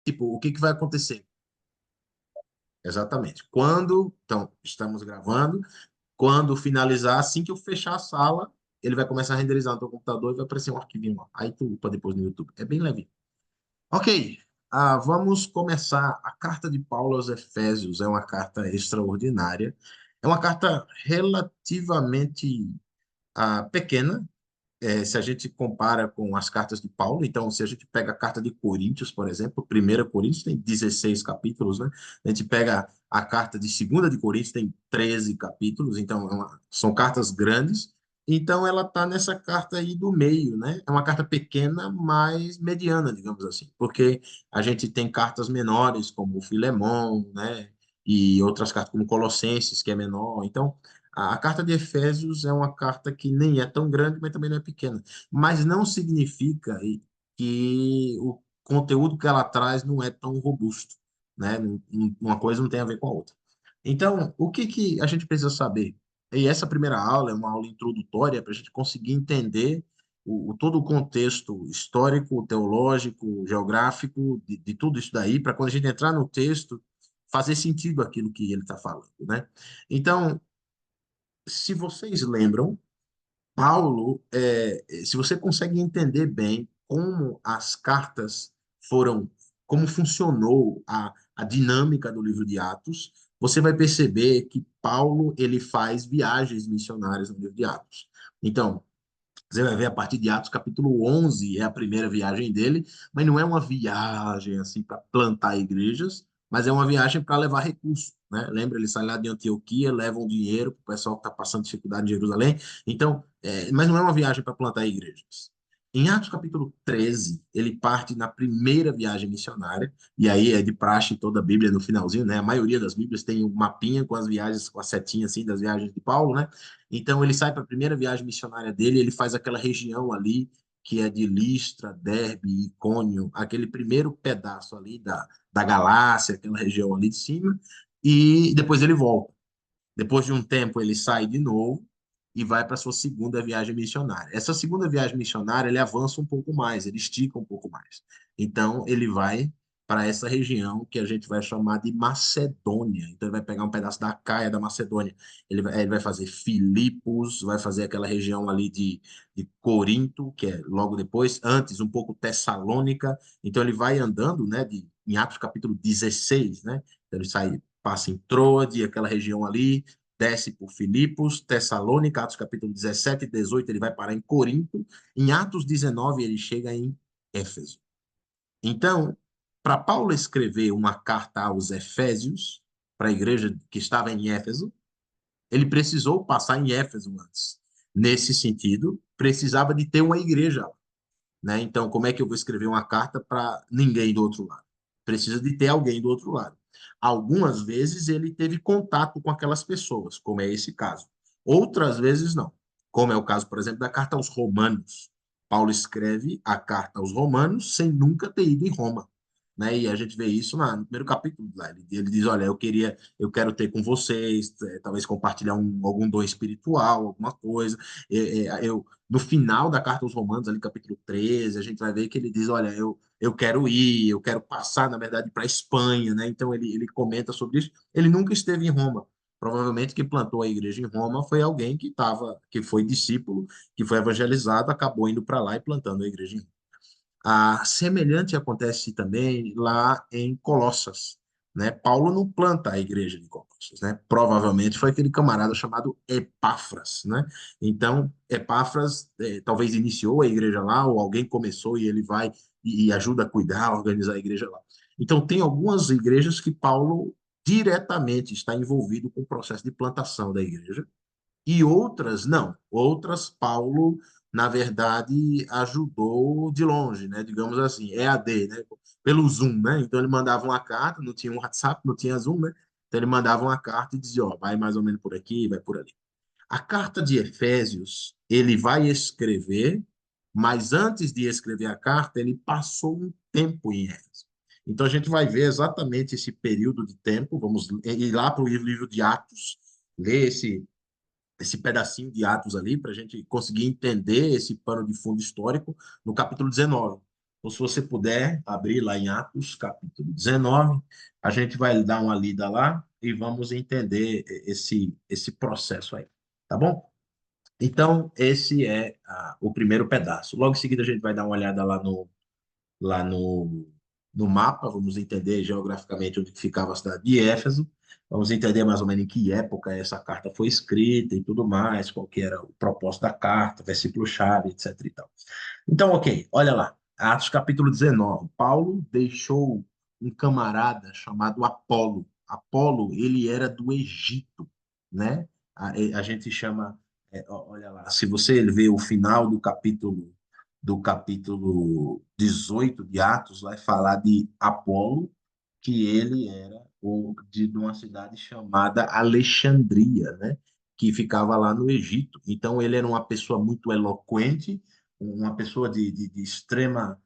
Tipo, o que que vai acontecer? Exatamente. Quando, então, estamos gravando, quando finalizar, assim que eu fechar a sala, ele vai começar a renderizar no teu computador e vai aparecer um arquivinho lá. Aí tu upa depois no YouTube. É bem leve. Ok, vamos começar. A carta de Paulo aos Efésios é uma carta extraordinária. É uma carta relativamente pequena, se a gente compara com as cartas de Paulo. Então, se a gente pega a carta de Coríntios, por exemplo, 1 Coríntios tem 16 capítulos, né? A gente pega a carta de 2 de Coríntios, tem 13 capítulos, então são cartas grandes. Então, ela está nessa carta aí do meio, né? É uma carta pequena, mas mediana, digamos assim, porque a gente tem cartas menores, como o Filemão, né? E outras cartas, como Colossenses, que é menor. Então, a carta de Efésios é uma carta que nem é tão grande, mas também não é pequena. Mas não significa que o conteúdo que ela traz não é tão robusto, né? Uma coisa não tem a ver com a outra. Então, o que que a gente precisa saber? E essa primeira aula é uma aula introdutória para a gente conseguir entender todo o contexto histórico, teológico, geográfico de tudo isso daí, para quando a gente entrar no texto, fazer sentido aquilo que ele está falando, né? Então, se vocês lembram, Paulo, se você consegue entender bem como as cartas foram, como funcionou a dinâmica do livro de Atos, você vai perceber que Paulo ele faz viagens missionárias no livro de Atos. Então, você vai ver a partir de Atos capítulo 11, é a primeira viagem dele, mas não é uma viagem assim para plantar igrejas, mas é uma viagem para levar recursos, né? Lembra, ele sai lá de Antioquia, leva um dinheiro para o pessoal que está passando dificuldade em Jerusalém. Então, mas não é uma viagem para plantar igrejas. Em Atos capítulo 13, ele parte na primeira viagem missionária, e aí é de praxe toda a Bíblia no finalzinho, né? A maioria das Bíblias tem um mapinha com as viagens, com a setinha assim das viagens de Paulo, né? Então ele sai para a primeira viagem missionária dele, ele faz aquela região ali que é de Listra, Derbe, Icônio, aquele primeiro pedaço ali da Galácia, aquela região ali de cima, e depois ele volta. Depois de um tempo ele sai de novo e vai para sua segunda viagem missionária. Essa segunda viagem missionária ele avança um pouco mais, ele estica um pouco mais. Então ele vai para essa região que a gente vai chamar de Macedônia. Então ele vai pegar um pedaço da Caia da Macedônia. Ele vai fazer Filipos, vai fazer aquela região ali de Corinto, que é logo depois, antes um pouco Tessalônica. Então ele vai andando, né, em Atos capítulo 16, né? Então ele sai, passa em Troade, aquela região ali, desce por Filipos, Tessalônica, Atos capítulo 17 e 18, ele vai parar em Corinto. Em Atos 19, ele chega em Éfeso. Então, para Paulo escrever uma carta aos Efésios, para a igreja que estava em Éfeso, ele precisou passar em Éfeso antes. Nesse sentido, precisava de ter uma igreja lá, né? Então, como é que eu vou escrever uma carta para ninguém do outro lado? Precisa de ter alguém do outro lado. Algumas vezes ele teve contato com aquelas pessoas, como é esse caso. Outras vezes não, como é o caso, por exemplo, da carta aos Romanos. Paulo escreve a carta aos Romanos sem nunca ter ido em Roma, né? E a gente vê isso no primeiro capítulo lá. Ele diz: olha, eu quero ter com vocês, talvez compartilhar algum dom espiritual, alguma coisa. No final da carta aos Romanos, ali capítulo 13, a gente vai ver que ele diz: olha, eu quero ir, eu quero passar, na verdade, para a Espanha, né? Então ele comenta sobre isso. Ele nunca esteve em Roma. Provavelmente quem plantou a igreja em Roma foi alguém que foi discípulo, que foi evangelizado, acabou indo para lá e plantando a igreja em Roma. Semelhante acontece também lá em Colossas, né? Paulo não planta a igreja de Colossas, né? Provavelmente foi aquele camarada chamado Epáfras, né? Então, Epáfras talvez iniciou a igreja lá, ou alguém começou e ele vai e ajuda a cuidar, a organizar a igreja lá. Então, tem algumas igrejas que Paulo diretamente está envolvido com o processo de plantação da igreja, e outras não. Outras, Paulo, na verdade, ajudou de longe, né? Digamos assim, EAD, né? Pelo Zoom, né? Então ele mandava uma carta, não tinha um WhatsApp, não tinha Zoom, né? Então ele mandava uma carta e dizia, ó, vai mais ou menos por aqui, vai por ali. A carta de Efésios, ele vai escrever, mas antes de escrever a carta, ele passou um tempo em Éfeso. Então a gente vai ver exatamente esse período de tempo, vamos ir lá para o livro de Atos, ler esse pedacinho de Atos ali, para a gente conseguir entender esse pano de fundo histórico no capítulo 19. Ou se você puder abrir lá em Atos, capítulo 19, a gente vai dar uma lida lá e vamos entender esse processo aí, tá bom? Então, esse é o primeiro pedaço. Logo em seguida, a gente vai dar uma olhada lá no mapa, vamos entender geograficamente onde ficava a cidade de Éfeso, vamos entender mais ou menos em que época essa carta foi escrita e tudo mais, qual que era o propósito da carta, versículo-chave, etc. e tal. Então, ok, olha lá, Atos capítulo 19. Paulo deixou um camarada chamado Apolo. Apolo, ele era do Egito, né? A gente chama, olha lá, se você ver o final do capítulo 18 de Atos, vai falar de Apolo, que ele era de uma cidade chamada Alexandria, né? Que ficava lá no Egito. Então, ele era uma pessoa muito eloquente, uma pessoa de extrema.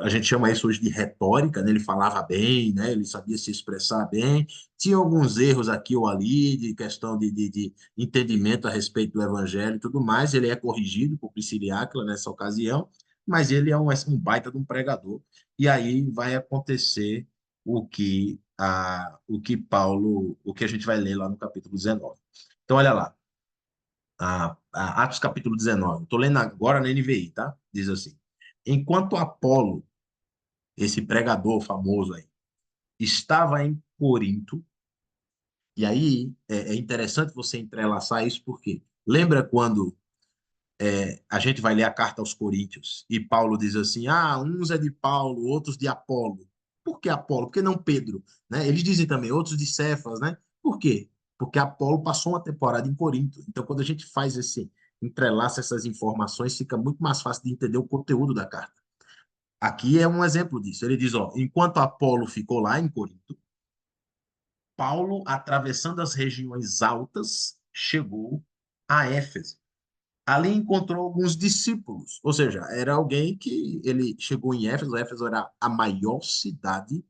A gente chama isso hoje de retórica, né? Ele falava bem, né? Ele sabia se expressar bem. Tinha alguns erros aqui ou ali, de questão de entendimento a respeito do evangelho e tudo mais. Ele é corrigido por Priscila e Áquila nessa ocasião, mas ele é um baita de um pregador. E aí vai acontecer o que a gente vai ler lá no capítulo 19. Então, olha lá, Atos capítulo 19. Estou lendo agora na NVI, tá? Diz assim: enquanto Apolo, esse pregador famoso aí, estava em Corinto, e aí é interessante você entrelaçar isso, porque lembra quando a gente vai ler a carta aos Coríntios e Paulo diz assim: uns é de Paulo, outros de Apolo. Por que Apolo? Por que não Pedro? Né? Eles dizem também, outros de Cefas, né? Por quê? Porque Apolo passou uma temporada em Corinto. Então, quando a gente faz entrelaça essas informações, fica muito mais fácil de entender o conteúdo da carta. Aqui é um exemplo disso. Ele diz: ó, enquanto Apolo ficou lá em Corinto, Paulo, atravessando as regiões altas, chegou a Éfeso. Ali encontrou alguns discípulos, ou seja, era alguém que ele chegou em Éfeso. Éfeso era a maior cidade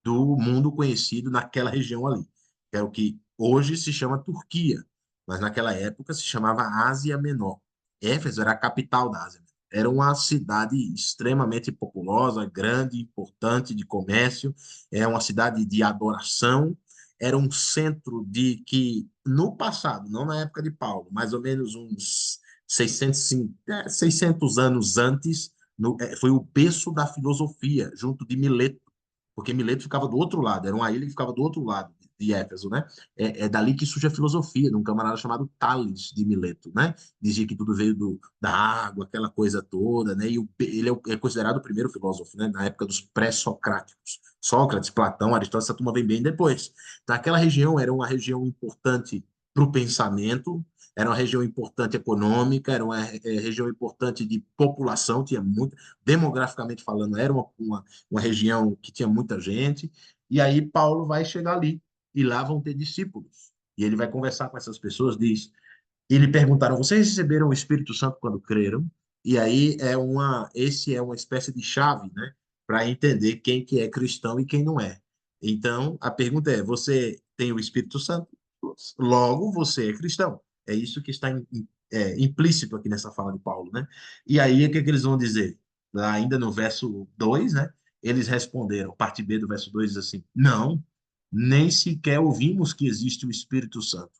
do mundo conhecido naquela região ali, que é o que hoje se chama Turquia, mas naquela época se chamava Ásia Menor. Éfeso era a capital da Ásia Menor. Era uma cidade extremamente populosa, grande, importante de comércio, é uma cidade de adoração, era um centro de que, no passado, não na época de Paulo, mais ou menos uns 600 anos antes, foi o berço da filosofia, junto de Mileto, porque Mileto ficava do outro lado, era uma ilha que ficava do outro lado de Éfeso, né? É dali que surge a filosofia, de um camarada chamado Tales de Mileto, né? Dizia que tudo veio da água, aquela coisa toda, né? E ele é considerado o primeiro filósofo, né? Na época dos pré-socráticos. Sócrates, Platão, Aristóteles, essa turma vem bem depois. Então, aquela região era uma região importante para o pensamento, era uma região importante econômica, era uma região importante de população, tinha muito, demograficamente falando, era uma região que tinha muita gente, e aí Paulo vai chegar ali, e lá vão ter discípulos. E ele vai conversar com essas pessoas, diz, e lhe perguntaram: vocês receberam o Espírito Santo quando creram? E aí esse é uma espécie de chave, né, para entender quem que é cristão e quem não é. Então, a pergunta é: você tem o Espírito Santo? Logo você é cristão. É isso que está implícito aqui nessa fala de Paulo, né? E aí, o que, é que eles vão dizer? Lá ainda no verso 2, né? Eles responderam, parte B do verso 2 diz assim: não, nem sequer ouvimos que existe o Espírito Santo.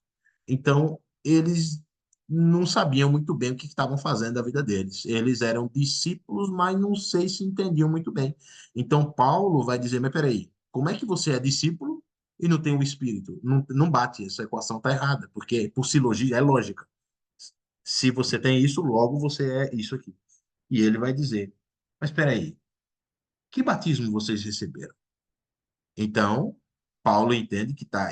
Então, eles não sabiam muito bem o que estavam fazendo da vida deles. Eles eram discípulos, mas não sei se entendiam muito bem. Então, Paulo vai dizer: mas peraí, como é que você é discípulo e não tem o Espírito? Não, não bate, essa equação está errada, porque por silogia é lógica. Se você tem isso, logo você é isso aqui. E ele vai dizer: mas espera aí, que batismo vocês receberam? Então, Paulo entende que tá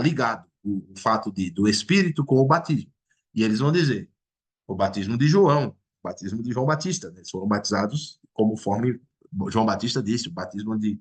ligado o fato do Espírito com o batismo. E eles vão dizer: o batismo de João, o batismo de João Batista. Né? Eles foram batizados conforme João Batista disse, o batismo de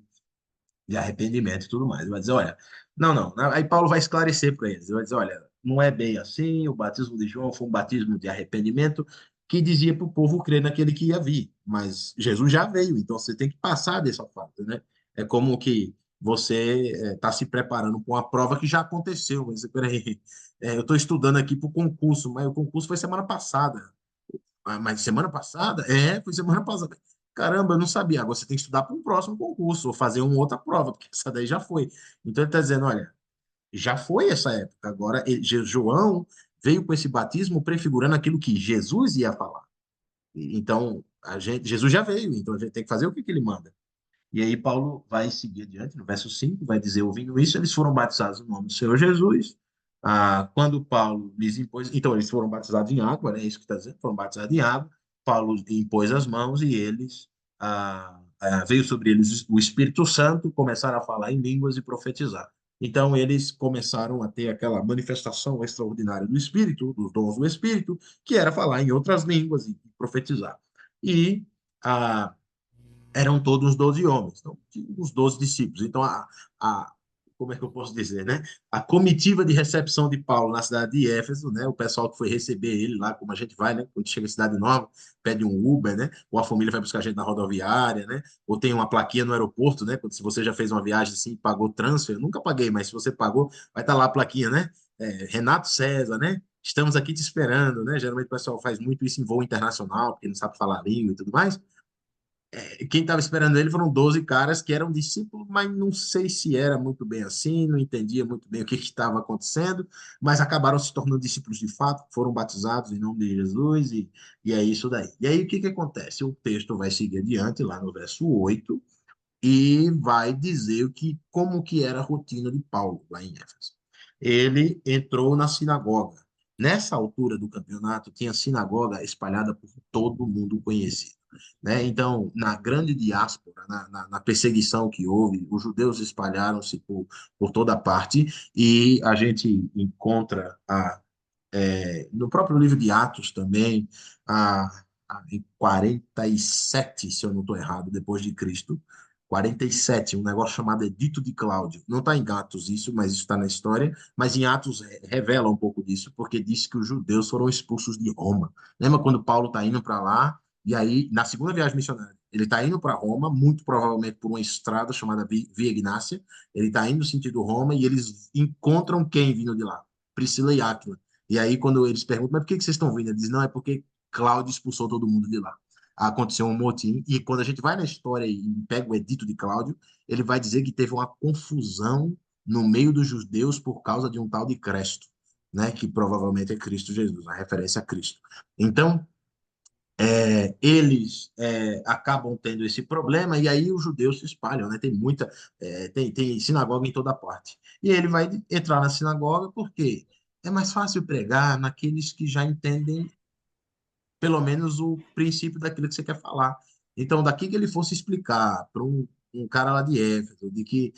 arrependimento e tudo mais. Ele vai dizer: olha, não, não. Aí Paulo vai esclarecer para eles. Ele vai dizer: olha, não é bem assim. O batismo de João foi um batismo de arrependimento que dizia para o povo crer naquele que ia vir. Mas Jesus já veio, então você tem que passar dessa fase, né? É como que você está se preparando para uma prova que já aconteceu. Mas, peraí, eu estou estudando aqui para o concurso, mas o concurso foi semana passada. Mas semana passada? É, foi semana passada. Caramba, eu não sabia. Agora você tem que estudar para um próximo concurso ou fazer uma outra prova, porque essa daí já foi. Então ele está dizendo, olha, já foi essa época. Agora, João veio com esse batismo prefigurando aquilo que Jesus ia falar. Então, Jesus já veio, então a gente tem que fazer o que ele manda. E aí Paulo vai seguir adiante, no verso 5 vai dizer, ouvindo isso, eles foram batizados no nome do Senhor Jesus. Quando Paulo lhes impôs, então eles foram batizados em água, né? É isso que está dizendo, foram batizados em água. Paulo impôs as mãos e eles, veio sobre eles o Espírito Santo, começaram a falar em línguas e profetizar. Então eles começaram a ter aquela manifestação extraordinária do Espírito, dos dons do Espírito, que era falar em outras línguas e profetizar. E ah, eram todos 12 homens, então, os 12 discípulos. Então, como é que eu posso dizer, né? A comitiva de recepção de Paulo na cidade de Éfeso, né? O pessoal que foi receber ele lá, como a gente vai, né? Quando chega em cidade nova, pede um Uber, né? Ou a família vai buscar a gente na rodoviária, né? Ou tem uma plaquinha no aeroporto, né? Se você já fez uma viagem assim, pagou transfer, eu nunca paguei, mas se você pagou, vai estar lá a plaquinha, né? Renato César, né? Estamos aqui te esperando, né? Geralmente o pessoal faz muito isso em voo internacional, porque não sabe falar língua e tudo mais. Quem estava esperando ele foram 12 caras que eram discípulos, mas não sei se era muito bem assim, não entendia muito bem o que estava acontecendo, mas acabaram se tornando discípulos de fato, foram batizados em nome de Jesus, e é isso daí. E aí o que acontece? O texto vai seguir adiante, lá no verso 8 e vai dizer como que era a rotina de Paulo lá em Éfeso. Ele entrou na sinagoga. Nessa altura do campeonato, tinha sinagoga espalhada por todo mundo conhecido. Né? Então, na grande diáspora, na perseguição que houve, os judeus espalharam-se por toda parte, e a gente encontra no próprio livro de Atos também, em 47, se eu não estou errado, depois de Cristo, 47, um negócio chamado Edito de Cláudio. Não está em Atos isso, mas isso está na história, mas em Atos revela um pouco disso, porque diz que os judeus foram expulsos de Roma. Lembra quando Paulo está indo para lá, e aí, na segunda viagem missionária, ele está indo para Roma, muito provavelmente por uma estrada chamada Via Ignácia, ele está indo no sentido Roma, e eles encontram quem vindo de lá? Priscila e Áquila. E aí, quando eles perguntam, mas por que vocês estão vindo? Ele diz, não, é porque Cláudio expulsou todo mundo de lá. Aconteceu um motim, e quando a gente vai na história e pega o edito de Cláudio, ele vai dizer que teve uma confusão no meio dos judeus por causa de um tal de Cresto, né, que provavelmente é Cristo Jesus, a referência a Cristo. Então, eles acabam tendo esse problema, e aí os judeus se espalham, né? Tem muita, tem sinagoga em toda parte. E ele vai entrar na sinagoga porque é mais fácil pregar naqueles que já entendem pelo menos o princípio daquilo que você quer falar. Então, daqui que ele fosse explicar para um cara lá de Éfeso, de que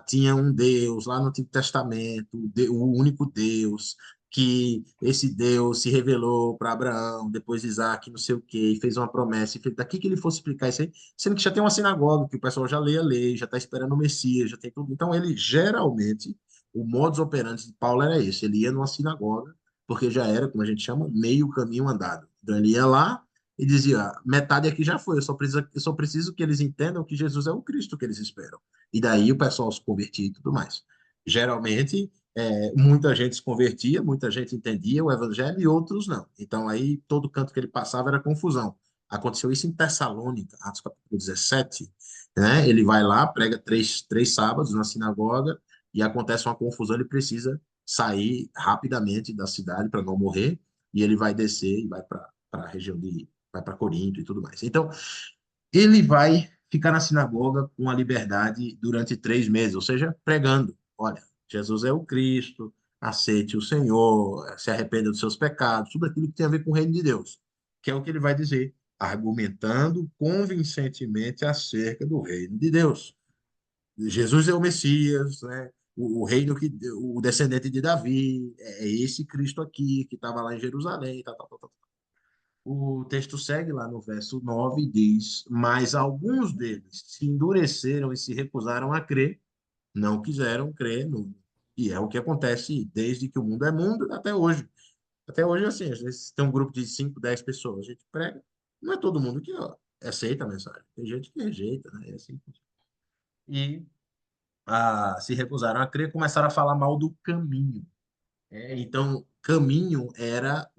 tinha um Deus lá no Antigo Testamento, o único Deus, que esse Deus se revelou para Abraão, depois de Isaac, não sei o quê, e fez uma promessa. Daqui que ele fosse explicar isso aí, sendo que já tem uma sinagoga, que o pessoal já lê a lei, já está esperando o Messias, já tem tudo. Então, ele geralmente, o modus operandi de Paulo era esse: ele ia numa sinagoga porque já era, como a gente chama, meio caminho andado. Então ele ia lá e dizia: metade aqui já foi, eu só preciso que eles entendam que Jesus é o Cristo que eles esperam. E daí o pessoal se convertia e tudo mais. Geralmente, muita gente se convertia, muita gente entendia o evangelho e outros não. Então aí todo canto que ele passava era confusão. Aconteceu isso em Tessalônica, Atos capítulo 17, né? Ele vai lá, prega três sábados na sinagoga e acontece uma confusão, ele precisa sair rapidamente da cidade para não morrer, e ele vai descer e vai para a região vai para Corinto e tudo mais. Então, ele vai ficar na sinagoga com a liberdade durante 3 meses, ou seja, pregando. Olha, Jesus é o Cristo, aceite o Senhor, se arrependa dos seus pecados, tudo aquilo que tem a ver com o reino de Deus, que é o que ele vai dizer, argumentando convincentemente acerca do reino de Deus. Jesus é o Messias, né? O reino o descendente de Davi, é esse Cristo aqui que estava lá em Jerusalém, tal, tal, tal, tal. O texto segue lá no verso 9 e diz: Mas alguns deles se endureceram e se recusaram a crer, não quiseram crer no. E é o que acontece desde que o mundo é mundo até hoje. Até hoje, assim, às vezes tem um grupo de 5, 10 pessoas, a gente prega, não é todo mundo que aceita a mensagem, tem gente que rejeita, né? É assim. E se recusaram a crer, começaram a falar mal do caminho. Então, caminho era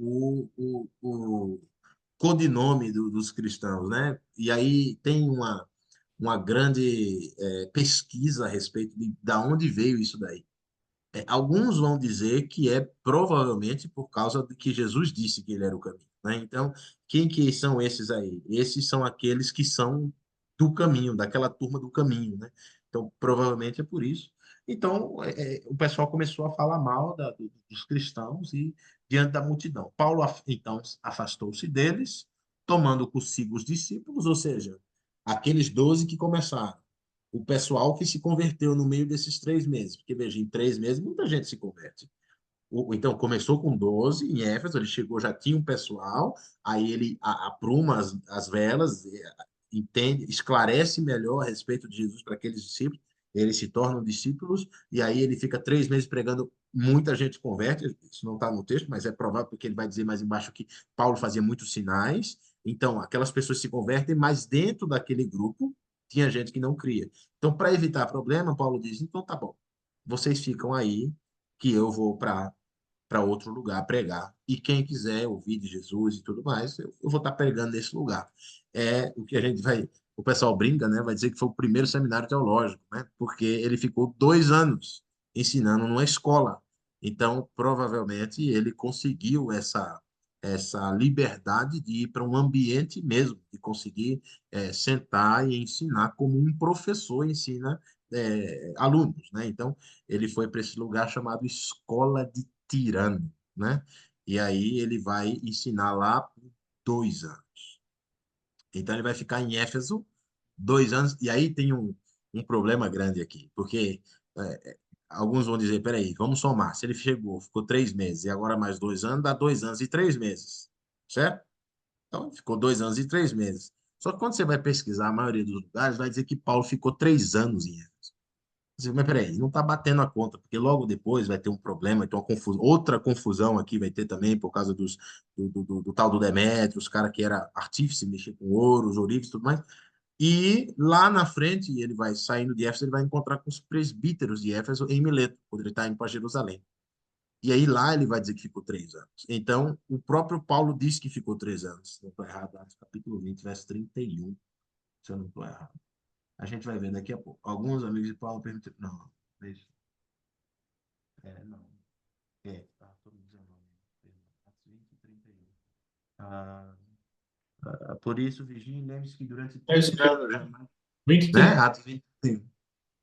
codinome dos cristãos, né? E aí tem uma grande pesquisa a respeito de da onde veio isso daí. Alguns vão dizer que é provavelmente por causa de que Jesus disse que ele era o caminho, né? Então, quem que são esses aí? Esses são aqueles que são do caminho, daquela turma do caminho, né? Então, provavelmente é por isso. Então, o pessoal começou a falar mal dos cristãos e diante da multidão. Paulo, então, afastou-se deles, tomando consigo os discípulos, ou seja, aqueles 12 que começaram o pessoal que se converteu no meio desses 3 meses, porque veja, em 3 meses muita gente se converte. Então, começou com 12 em Éfeso, ele chegou, já tinha um pessoal, aí ele apruma as velas, entende, esclarece melhor a respeito de Jesus para aqueles discípulos, eles se tornam discípulos, e aí ele fica 3 meses pregando, muita gente se converte, isso não está no texto, mas é provável porque ele vai dizer mais embaixo que Paulo fazia muitos sinais, então aquelas pessoas se convertem, mas dentro daquele grupo tinha gente que não cria. Então, para evitar problema, Paulo diz, então tá bom, vocês ficam aí, que eu vou para outro lugar pregar. E quem quiser ouvir de Jesus e tudo mais, eu vou estar pregando nesse lugar. É o que a gente vai, o pessoal brinca, né? Vai dizer que foi o primeiro seminário teológico, né? Porque ele ficou 2 anos ensinando numa escola. Então, provavelmente, ele conseguiu essa liberdade de ir para um ambiente mesmo, de conseguir sentar e ensinar como um professor ensina alunos, né? Então, ele foi para esse lugar chamado Escola de Tirano, né? E aí ele vai ensinar lá por 2 anos. Então ele vai ficar em Éfeso 2 anos, e aí tem um problema grande aqui, porque alguns vão dizer, peraí, vamos somar, se ele chegou, ficou 3 meses, e agora mais 2 anos, dá 2 anos e 3 meses, certo? Então ficou 2 anos e 3 meses. Só que quando você vai pesquisar, a maioria dos lugares vai dizer que Paulo ficou 3 anos em Éfeso. Mas peraí, não está batendo a conta, porque logo depois vai ter um problema, vai ter uma confusão, outra confusão aqui vai ter também por causa do tal do Demétrio, os caras que era artífice, mexer com ouro, os ourives e tudo mais. E lá na frente, ele vai saindo de Éfeso, ele vai encontrar com os presbíteros de Éfeso em Mileto, quando ele está indo para Jerusalém. E aí lá ele vai dizer que ficou 3 anos. Então, o próprio Paulo diz que ficou 3 anos. Não estou errado, Atos capítulo 20, verso 31, se eu não estou errado. A gente vai ver daqui a pouco. Alguns amigos de Paulo perguntaram, não, deixa. Não. Tá, todo 19. Atos 20, 31. Ah, por isso, Virgínia, lembre-se que durante É isso 3 anos, mesmo. né? Atos 20, 31.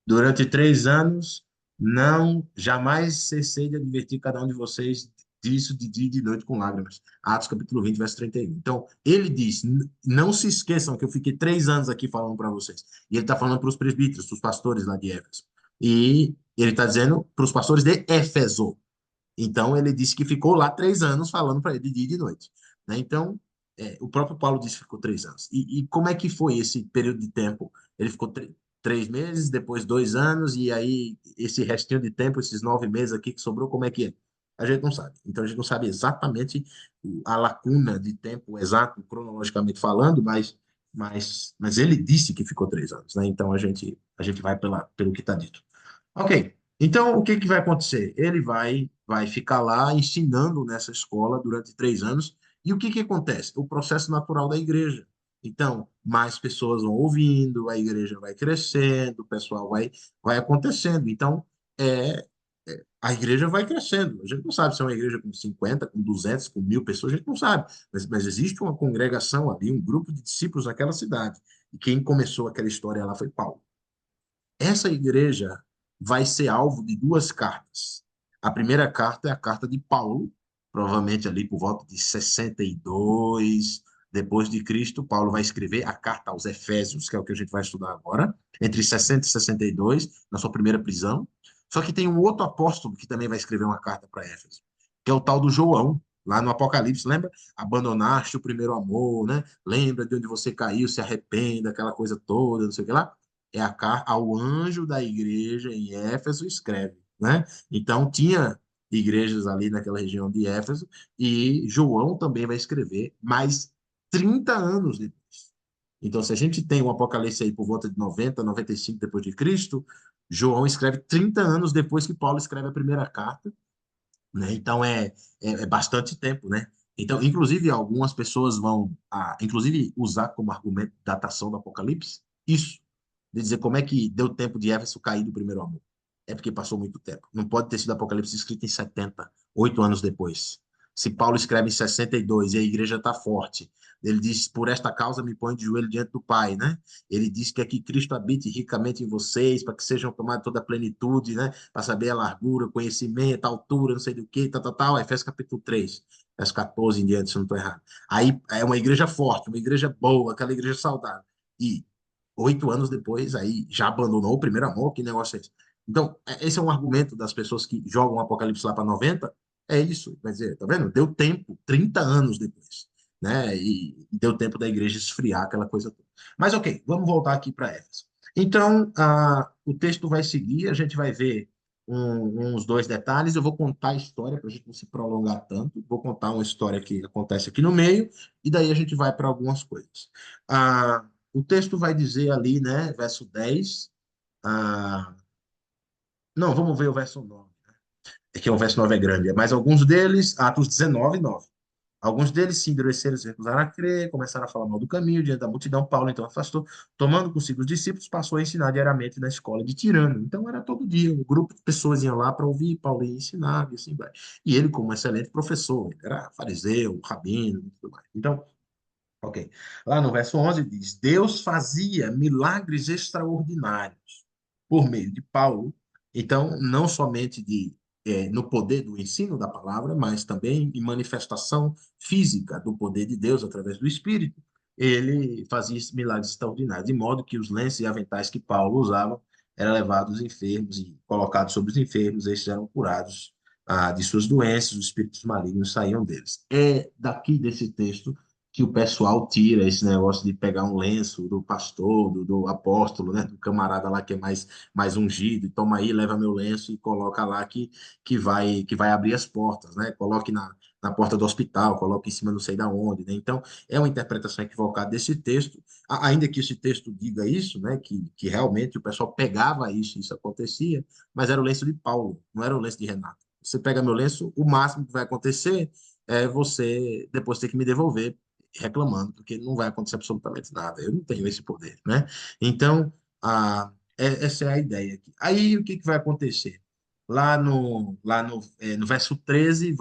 Durante 3 anos, não, jamais cessei de advertir cada um de vocês disso de dia e de noite com lágrimas. Atos capítulo 20, verso 31. Então, ele diz, não se esqueçam que eu fiquei 3 anos aqui falando para vocês. E ele está falando para os presbíteros, para os pastores lá de Éfeso. E ele está dizendo para os pastores de Éfeso. Então, ele disse que ficou lá 3 anos falando para ele de dia e de noite. Né? Então, o próprio Paulo disse que ficou 3 anos. E como é que foi esse período de tempo? Ele ficou 3 meses, depois 2 anos, e aí esse restinho de tempo, esses 9 meses aqui que sobrou, como é que é? A gente não sabe. Então, a gente não sabe exatamente a lacuna de tempo exato, cronologicamente falando, mas ele disse que ficou 3 anos. Né? Então, a gente vai pelo que está dito. Ok. Então, o que que vai acontecer? Ele vai ficar lá ensinando nessa escola durante 3 anos. E o que que acontece? O processo natural da igreja. Então, mais pessoas vão ouvindo, a igreja vai crescendo, o pessoal vai acontecendo. Então, é, a igreja vai crescendo. A gente não sabe se é uma igreja com 50, com 200, com 1.000 pessoas, a gente não sabe. Mas existe uma congregação ali, um grupo de discípulos naquela cidade. E quem começou aquela história lá foi Paulo. Essa igreja vai ser alvo de 2 cartas. A primeira carta é a carta de Paulo, provavelmente ali por volta de 62 depois de Cristo. Paulo vai escrever a carta aos Efésios, que é o que a gente vai estudar agora, entre 60 e 62, na sua primeira prisão. Só que tem um outro apóstolo que também vai escrever uma carta para Éfeso, que é o tal do João, lá no Apocalipse, lembra? Abandonaste o primeiro amor, né? Lembra de onde você caiu, se arrependa, aquela coisa toda, não sei o que lá é a carta ao anjo da igreja em Éfeso escreve, né? Então tinha igrejas ali naquela região de Éfeso e João também vai escrever mais 30 anos depois. Então, se a gente tem um Apocalipse aí por volta de 90, 95 depois de Cristo, João escreve 30 anos depois que Paulo escreve a primeira carta, né? Então é bastante tempo, né? Então, inclusive, algumas pessoas vão, inclusive, usar como argumento de datação do Apocalipse isso, de dizer como é que deu tempo de Éfeso cair do primeiro amor. É porque passou muito tempo. Não pode ter sido Apocalipse escrito em 70, 8 anos depois. Se Paulo escreve em 62 e a igreja está forte, ele diz: por esta causa me põe de joelho diante do Pai, né? Ele diz que aqui Cristo habite ricamente em vocês, para que sejam tomados toda a plenitude, né? Para saber a largura, o conhecimento, a altura, não sei do que, tal, tal, tal. Efésios capítulo 3, verso 14 em diante, se eu não estou errado. Aí é uma igreja forte, uma igreja boa, aquela igreja saudável. E 8 anos depois, aí já abandonou o primeiro amor, que negócio é esse? Então, esse é um argumento das pessoas que jogam o Apocalipse lá para 90, é isso, quer dizer, tá vendo? Deu tempo, 30 anos depois, né? E deu tempo da igreja esfriar aquela coisa toda. Mas ok, vamos voltar aqui para Éfeso. Então, o texto vai seguir, a gente vai ver uns dois detalhes. Eu vou contar a história para a gente não se prolongar tanto. Vou contar uma história que acontece aqui no meio, e daí a gente vai para algumas coisas. O texto vai dizer ali, né, verso 10. ah, não, vamos ver o verso 9. É que o verso 9 é grande, mas alguns deles, Atos 19, 9. Alguns deles se endureceram, se recusaram a crer, começaram a falar mal do caminho diante da multidão. Paulo então afastou, tomando consigo os discípulos, passou a ensinar diariamente na escola de Tirano. Então era todo dia, um grupo de pessoas iam lá para ouvir, Paulo ia ensinar, e assim vai. E ele, como um excelente professor, ele era fariseu, rabino e tudo mais. Então, ok. Lá no verso 11 diz: Deus fazia milagres extraordinários por meio de Paulo. Então, não somente no poder do ensino da palavra, mas também em manifestação física do poder de Deus através do Espírito. Ele fazia esses milagres extraordinários, de modo que os lenços e aventais que Paulo usava eram levados aos enfermos e colocados sobre os enfermos, estes eram curados de suas doenças, os espíritos malignos saíam deles. É daqui desse texto que o pessoal tira esse negócio de pegar um lenço do pastor, do apóstolo, né, do camarada lá que é mais ungido, e toma aí, leva meu lenço e coloca lá que vai abrir as portas, né? Coloque na porta do hospital, coloque em cima não sei da onde, né? Então, é uma interpretação equivocada desse texto, ainda que esse texto diga isso, né, que realmente o pessoal pegava isso acontecia, mas era o lenço de Paulo, não era o lenço de Renato. Você pega meu lenço, o máximo que vai acontecer é você depois ter que me devolver reclamando, porque não vai acontecer absolutamente nada. Eu não tenho esse poder, né? Então, essa é a ideia aqui. Aí, o que que vai acontecer? No verso 13,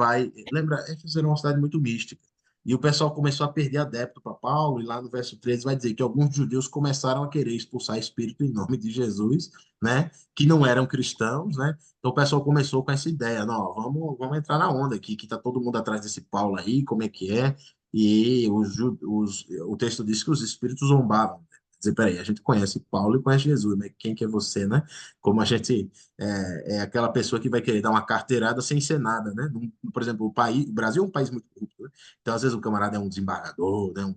Lembra, Éfeso era uma cidade muito mística. E o pessoal começou a perder adepto para Paulo, e lá no verso 13 vai dizer que alguns judeus começaram a querer expulsar espírito em nome de Jesus, né? Que não eram cristãos, né? Então o pessoal começou com essa ideia, não, vamos entrar na onda aqui, que tá todo mundo atrás desse Paulo aí, como é que é? E o texto diz que os espíritos zombavam. Quer dizer, peraí, a gente conhece Paulo e conhece Jesus, mas quem que é você, né? Como a gente é aquela pessoa que vai querer dar uma carteirada sem ser nada, né? Por exemplo, o Brasil é um país muito corrupto, né? Então, às vezes, o camarada é um desembargador, né? Um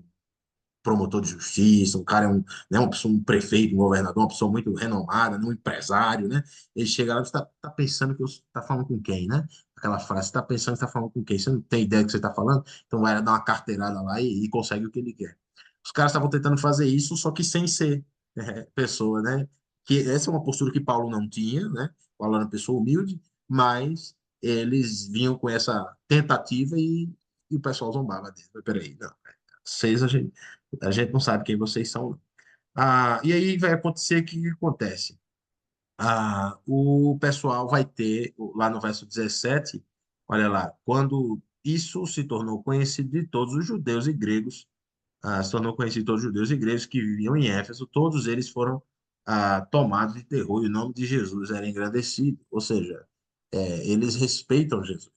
promotor de justiça, um cara uma pessoa, um prefeito, um governador, uma pessoa muito renomada, né? Um empresário, né? Ele chega lá e está pensando que você está falando com quem, né? Aquela frase, você está pensando que está falando com quem? Você não tem ideia do que você está falando? Então vai dar uma carteirada lá e consegue o que ele quer. Os caras estavam tentando fazer isso, só que sem ser pessoa, né? Que essa é uma postura que Paulo não tinha, né? Paulo era uma pessoa humilde, mas eles vinham com essa tentativa e o pessoal zombava dele. Mas peraí, não. Vocês, a gente não sabe quem vocês são, não. E aí vai acontecer o que que acontece? O pessoal vai ter, lá no verso 17, olha lá, quando isso se tornou conhecido de todos os judeus e gregos, se tornou conhecido de todos os judeus e gregos que viviam em Éfeso, todos eles foram tomados de terror e o nome de Jesus era engrandecido. Ou seja, eles respeitam Jesus.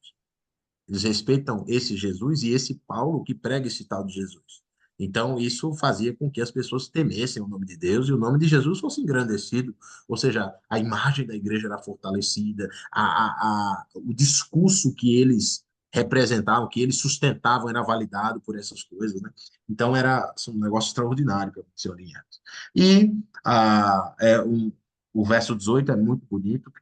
Eles respeitam esse Jesus e esse Paulo que prega esse tal de Jesus. Então, isso fazia com que as pessoas temessem o nome de Deus e o nome de Jesus fosse engrandecido. Ou seja, a imagem da igreja era fortalecida, o discurso que eles representavam, que eles sustentavam, era validado por essas coisas, né? Então, era assim, um negócio extraordinário que aconteceu ali em Atos. E o verso 18 é muito bonito.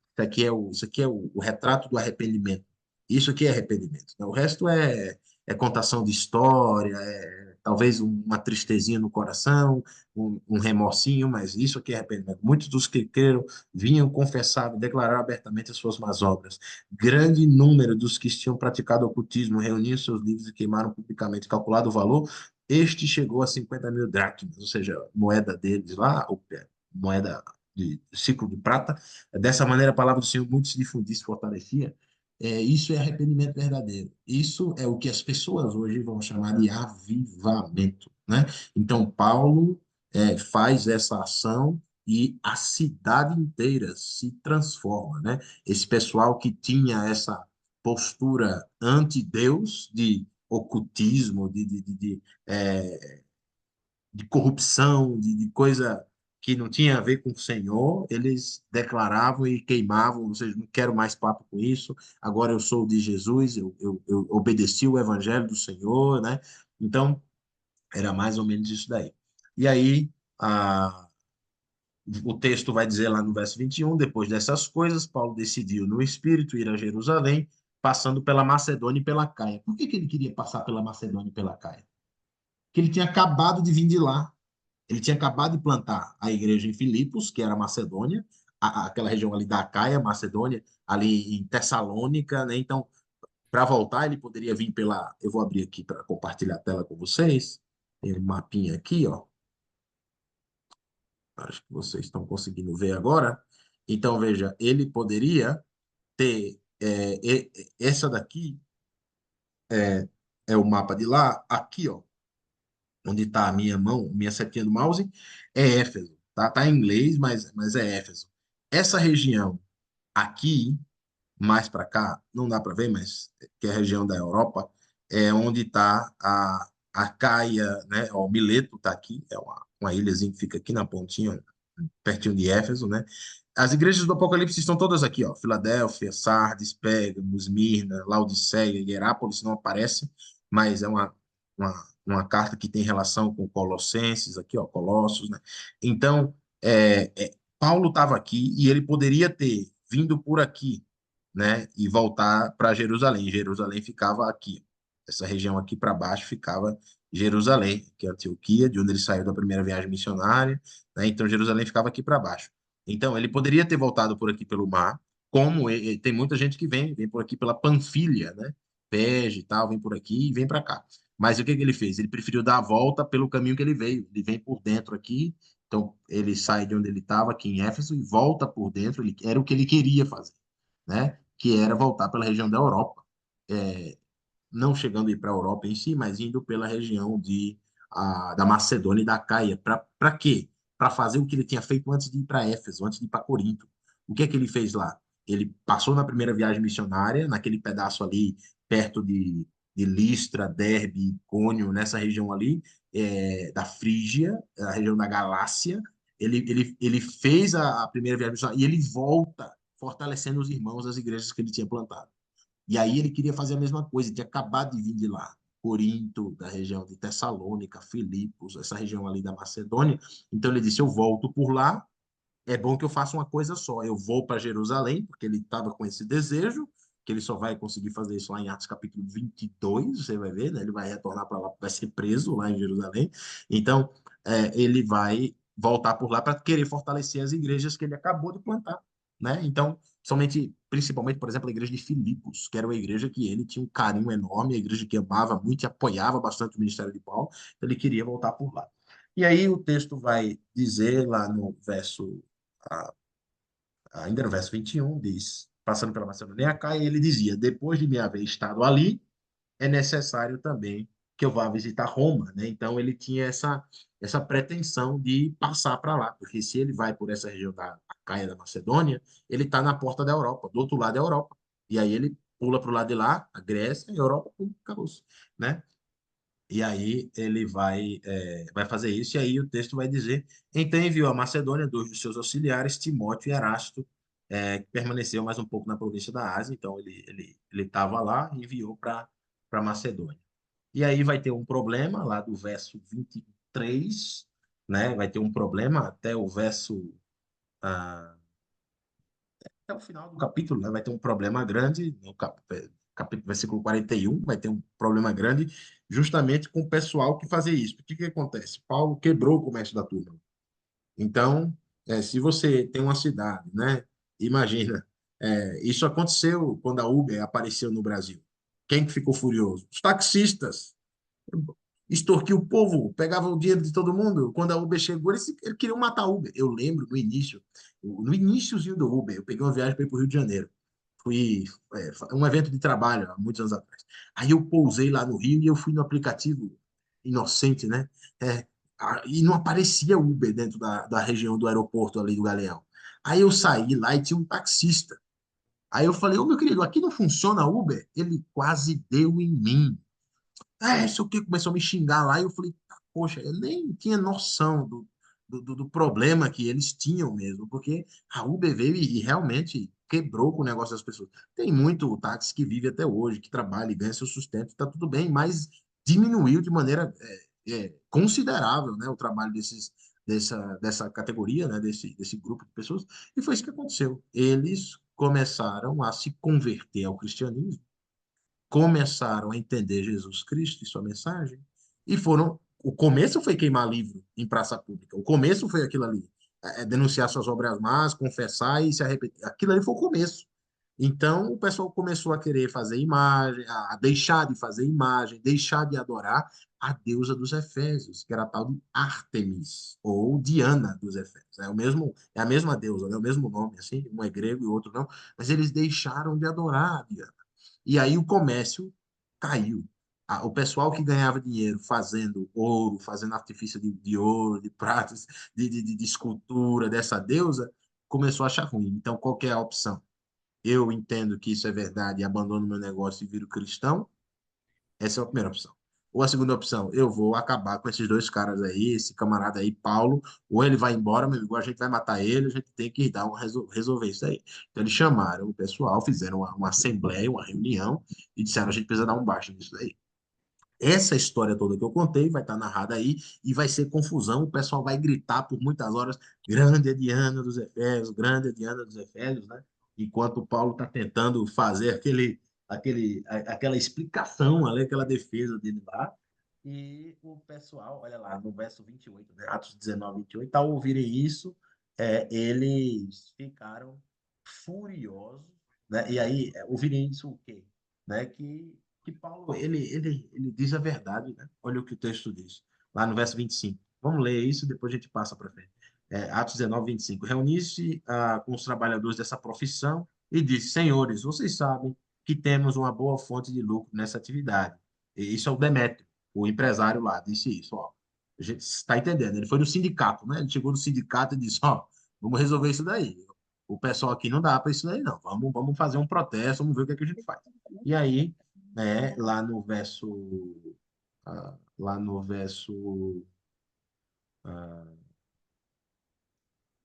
Isso aqui é o retrato do arrependimento. Isso aqui é arrependimento, né? O resto é contação de história, talvez uma tristezinha no coração, um remorsinho, mas isso aqui é arrependimento. Muitos dos que creram vinham confessar, declarar abertamente as suas más obras. Grande número dos que tinham praticado ocultismo reuniam seus livros e queimaram publicamente. Calculado o valor, este chegou a 50 mil dracmas, ou seja, moeda deles lá, moeda de ciclo de prata. Dessa maneira, a palavra do Senhor muito se difundia e se fortalecia. Isso é arrependimento verdadeiro. Isso é o que as pessoas hoje vão chamar de avivamento, né? Então, Paulo faz essa ação e a cidade inteira se transforma, né? Esse pessoal que tinha essa postura anti-Deus, de ocultismo, de corrupção, de coisa que não tinha a ver com o Senhor, eles declaravam e queimavam, ou seja, não quero mais papo com isso, agora eu sou de Jesus, eu obedeci o evangelho do Senhor, né? Então, era mais ou menos isso daí. E aí, o texto vai dizer lá no verso 21, depois dessas coisas, Paulo decidiu no Espírito ir a Jerusalém, passando pela Macedônia e pela Caia. Por que que ele queria passar pela Macedônia e pela Caia? Porque ele tinha acabado de vir de lá. Ele tinha acabado de plantar a igreja em Filipos, que era Macedônia, aquela região ali da Caia, Macedônia, ali em Tessalônica, né? Então, para voltar, ele poderia vir pela. Eu vou abrir aqui para compartilhar a tela com vocês. Tem um mapinha aqui, ó. Acho que vocês estão conseguindo ver agora. Então, veja, ele poderia ter. Essa daqui é o mapa de lá. Aqui, ó, onde está a minha mão, minha setinha do mouse, é Éfeso. Tá, tá em inglês, mas é Éfeso. Essa região aqui, mais para cá, não dá para ver, mas que é a região da Europa, é onde está a Caia, né? O Mileto está aqui, é uma ilhazinha que fica aqui na pontinha, pertinho de Éfeso, né? As igrejas do Apocalipse estão todas aqui, ó. Filadélfia, Sardes, Pérgamo, Esmirna, Laodiceia, Hierápolis não aparece, mas é uma carta que tem relação com Colossenses, aqui, ó, Colossos, né? Então, Paulo estava aqui e ele poderia ter vindo por aqui, né? E voltar para Jerusalém. Jerusalém ficava aqui. Essa região aqui para baixo ficava Jerusalém, que é Antioquia, de onde ele saiu da primeira viagem missionária, né? Então Jerusalém ficava aqui para baixo. Então ele poderia ter voltado por aqui pelo mar, como tem muita gente que vem por aqui pela Panfilha, né? Pege e tal, vem por aqui e vem para cá. Mas o que que ele fez? Ele preferiu dar a volta pelo caminho que ele veio. Ele vem por dentro aqui, então ele sai de onde ele estava, aqui em Éfeso, e volta por dentro. Era o que ele queria fazer, né? Que era voltar pela região da Europa. É, não chegando a ir para a Europa em si, mas indo pela região da Macedônia e da Caia. Para quê? Para fazer o que ele tinha feito antes de ir para Éfeso, antes de ir para Corinto. O que é que ele fez lá? Ele passou na primeira viagem missionária, naquele pedaço ali, perto de Listra, Derbe, Icônio, nessa região ali, da Frígia, a região da Galácia. Ele fez a primeira viagem missionária e ele volta fortalecendo os irmãos das igrejas que ele tinha plantado. E aí ele queria fazer a mesma coisa, ele tinha acabado de vir de lá. Corinto, da região de Tessalônica, Filipos, essa região ali da Macedônia. Então ele disse: eu volto por lá, é bom que eu faça uma coisa só. Eu vou para Jerusalém, porque ele estava com esse desejo, que ele só vai conseguir fazer isso lá em Atos capítulo 22, você vai ver, né? Ele vai retornar para lá, vai ser preso lá em Jerusalém. Então, ele vai voltar por lá para querer fortalecer as igrejas que ele acabou de plantar, né? Então, principalmente, por exemplo, a igreja de Filipos, que era uma igreja que ele tinha um carinho enorme, a igreja que amava muito e apoiava bastante o ministério de Paulo, então ele queria voltar por lá. E aí o texto vai dizer lá no verso a- ainda no verso 21, diz, passando pela Macedônia e Acaia, ele dizia: depois de me haver estado ali, é necessário também que eu vá visitar Roma, né? Então ele tinha essa pretensão de passar para lá, porque se ele vai por essa região da Acaia da Macedônia, ele está na porta da Europa, do outro lado da Europa. E aí ele pula para o lado de lá, a Grécia, a Europa, pum, acabou, né? E aí ele vai fazer isso, e aí o texto vai dizer: então enviou a Macedônia dois dos seus auxiliares, Timóteo e Erasto, que permaneceu mais um pouco na província da Ásia, então ele estava lá e enviou para Macedônia. E aí vai ter um problema lá do verso 23, né? Vai ter um problema até o verso. Até o final do capítulo, né? Vai ter um problema grande capítulo, versículo 41, vai ter um problema grande justamente com o pessoal que fazia isso. Porque o que acontece? Paulo quebrou o comércio da turma. Então, se você tem uma cidade, né? Imagina, isso aconteceu quando a Uber apareceu no Brasil. Quem que ficou furioso? Os taxistas. Extorquiu o povo, pegava o dinheiro de todo mundo. Quando a Uber chegou, eles queriam matar a Uber. Eu lembro no iníciozinho do Uber, eu peguei uma viagem para ir para o Rio de Janeiro. Fui, um evento de trabalho há muitos anos atrás. Aí eu pousei lá no Rio e eu fui no aplicativo inocente, né? É, e não aparecia Uber dentro da região do aeroporto ali do Galeão. Aí eu saí lá e tinha um taxista. Aí eu falei, ô meu querido, aqui não funciona Uber? Ele quase deu em mim. Isso aqui começou a me xingar lá e eu falei, poxa, eu nem tinha noção do problema que eles tinham mesmo, porque a Uber veio e realmente quebrou com o negócio das pessoas. Tem muito táxi que vive até hoje, que trabalha e ganha seu sustento, tá tudo bem, mas diminuiu de maneira considerável, né, o trabalho dessa categoria, né, desse grupo de pessoas, e foi isso que aconteceu. Eles começaram a se converter ao cristianismo, começaram a entender Jesus Cristo e sua mensagem, e foram. O começo foi queimar livro em praça pública. O começo foi aquilo ali. Denunciar suas obras más, confessar e se arrepender. Aquilo ali foi o começo. Então, o pessoal começou a querer fazer imagem, a deixar de fazer imagem, deixar de adorar a deusa dos Efésios, que era a tal de Ártemis, ou Diana dos Efésios. É a mesma deusa, é o mesmo nome, assim, um é grego e o outro não, mas eles deixaram de adorar a Diana. E aí o comércio caiu. O pessoal que ganhava dinheiro fazendo ouro, fazendo artifício de ouro, de pratos, de escultura dessa deusa, começou a achar ruim. Então, qual que é a opção? Eu entendo que isso é verdade e abandono meu negócio e viro cristão? Essa é a primeira opção. Ou a segunda opção, eu vou acabar com esses dois caras aí, esse camarada aí, Paulo, ou ele vai embora, meu amigo, a gente vai matar ele, a gente tem que dar resolver isso aí. Então eles chamaram o pessoal, fizeram uma assembleia, uma reunião, e disseram, a gente precisa dar um baixo nisso daí. Essa história toda que eu contei vai estar narrada aí e vai ser confusão. O pessoal vai gritar por muitas horas: grande é Diana dos Efésios, grande é Diana dos Efésios, né? Enquanto o Paulo está tentando fazer aquela explicação, ali, aquela defesa dele lá. E o pessoal, olha lá, no verso 28, né? Atos 19, 28, ao ouvirem isso, eles ficaram furiosos, né? E aí, ouvirem isso o quê? Né? Que Paulo, ele diz a verdade, né? Olha o que o texto diz, lá no verso 25. Vamos ler isso, depois a gente passa para frente. Atos 19, 25. Reunisse com os trabalhadores dessa profissão e disse, senhores, vocês sabem que temos uma boa fonte de lucro nessa atividade. E isso é o Demétrio, o empresário lá, disse isso, ó. A gente está entendendo. Ele foi no sindicato, né? Ele chegou no sindicato e disse, ó, vamos resolver isso daí. O pessoal aqui não dá para isso daí, não. Vamos fazer um protesto, vamos ver o que, é que a gente faz. E aí, lá no verso, lá no verso, ah,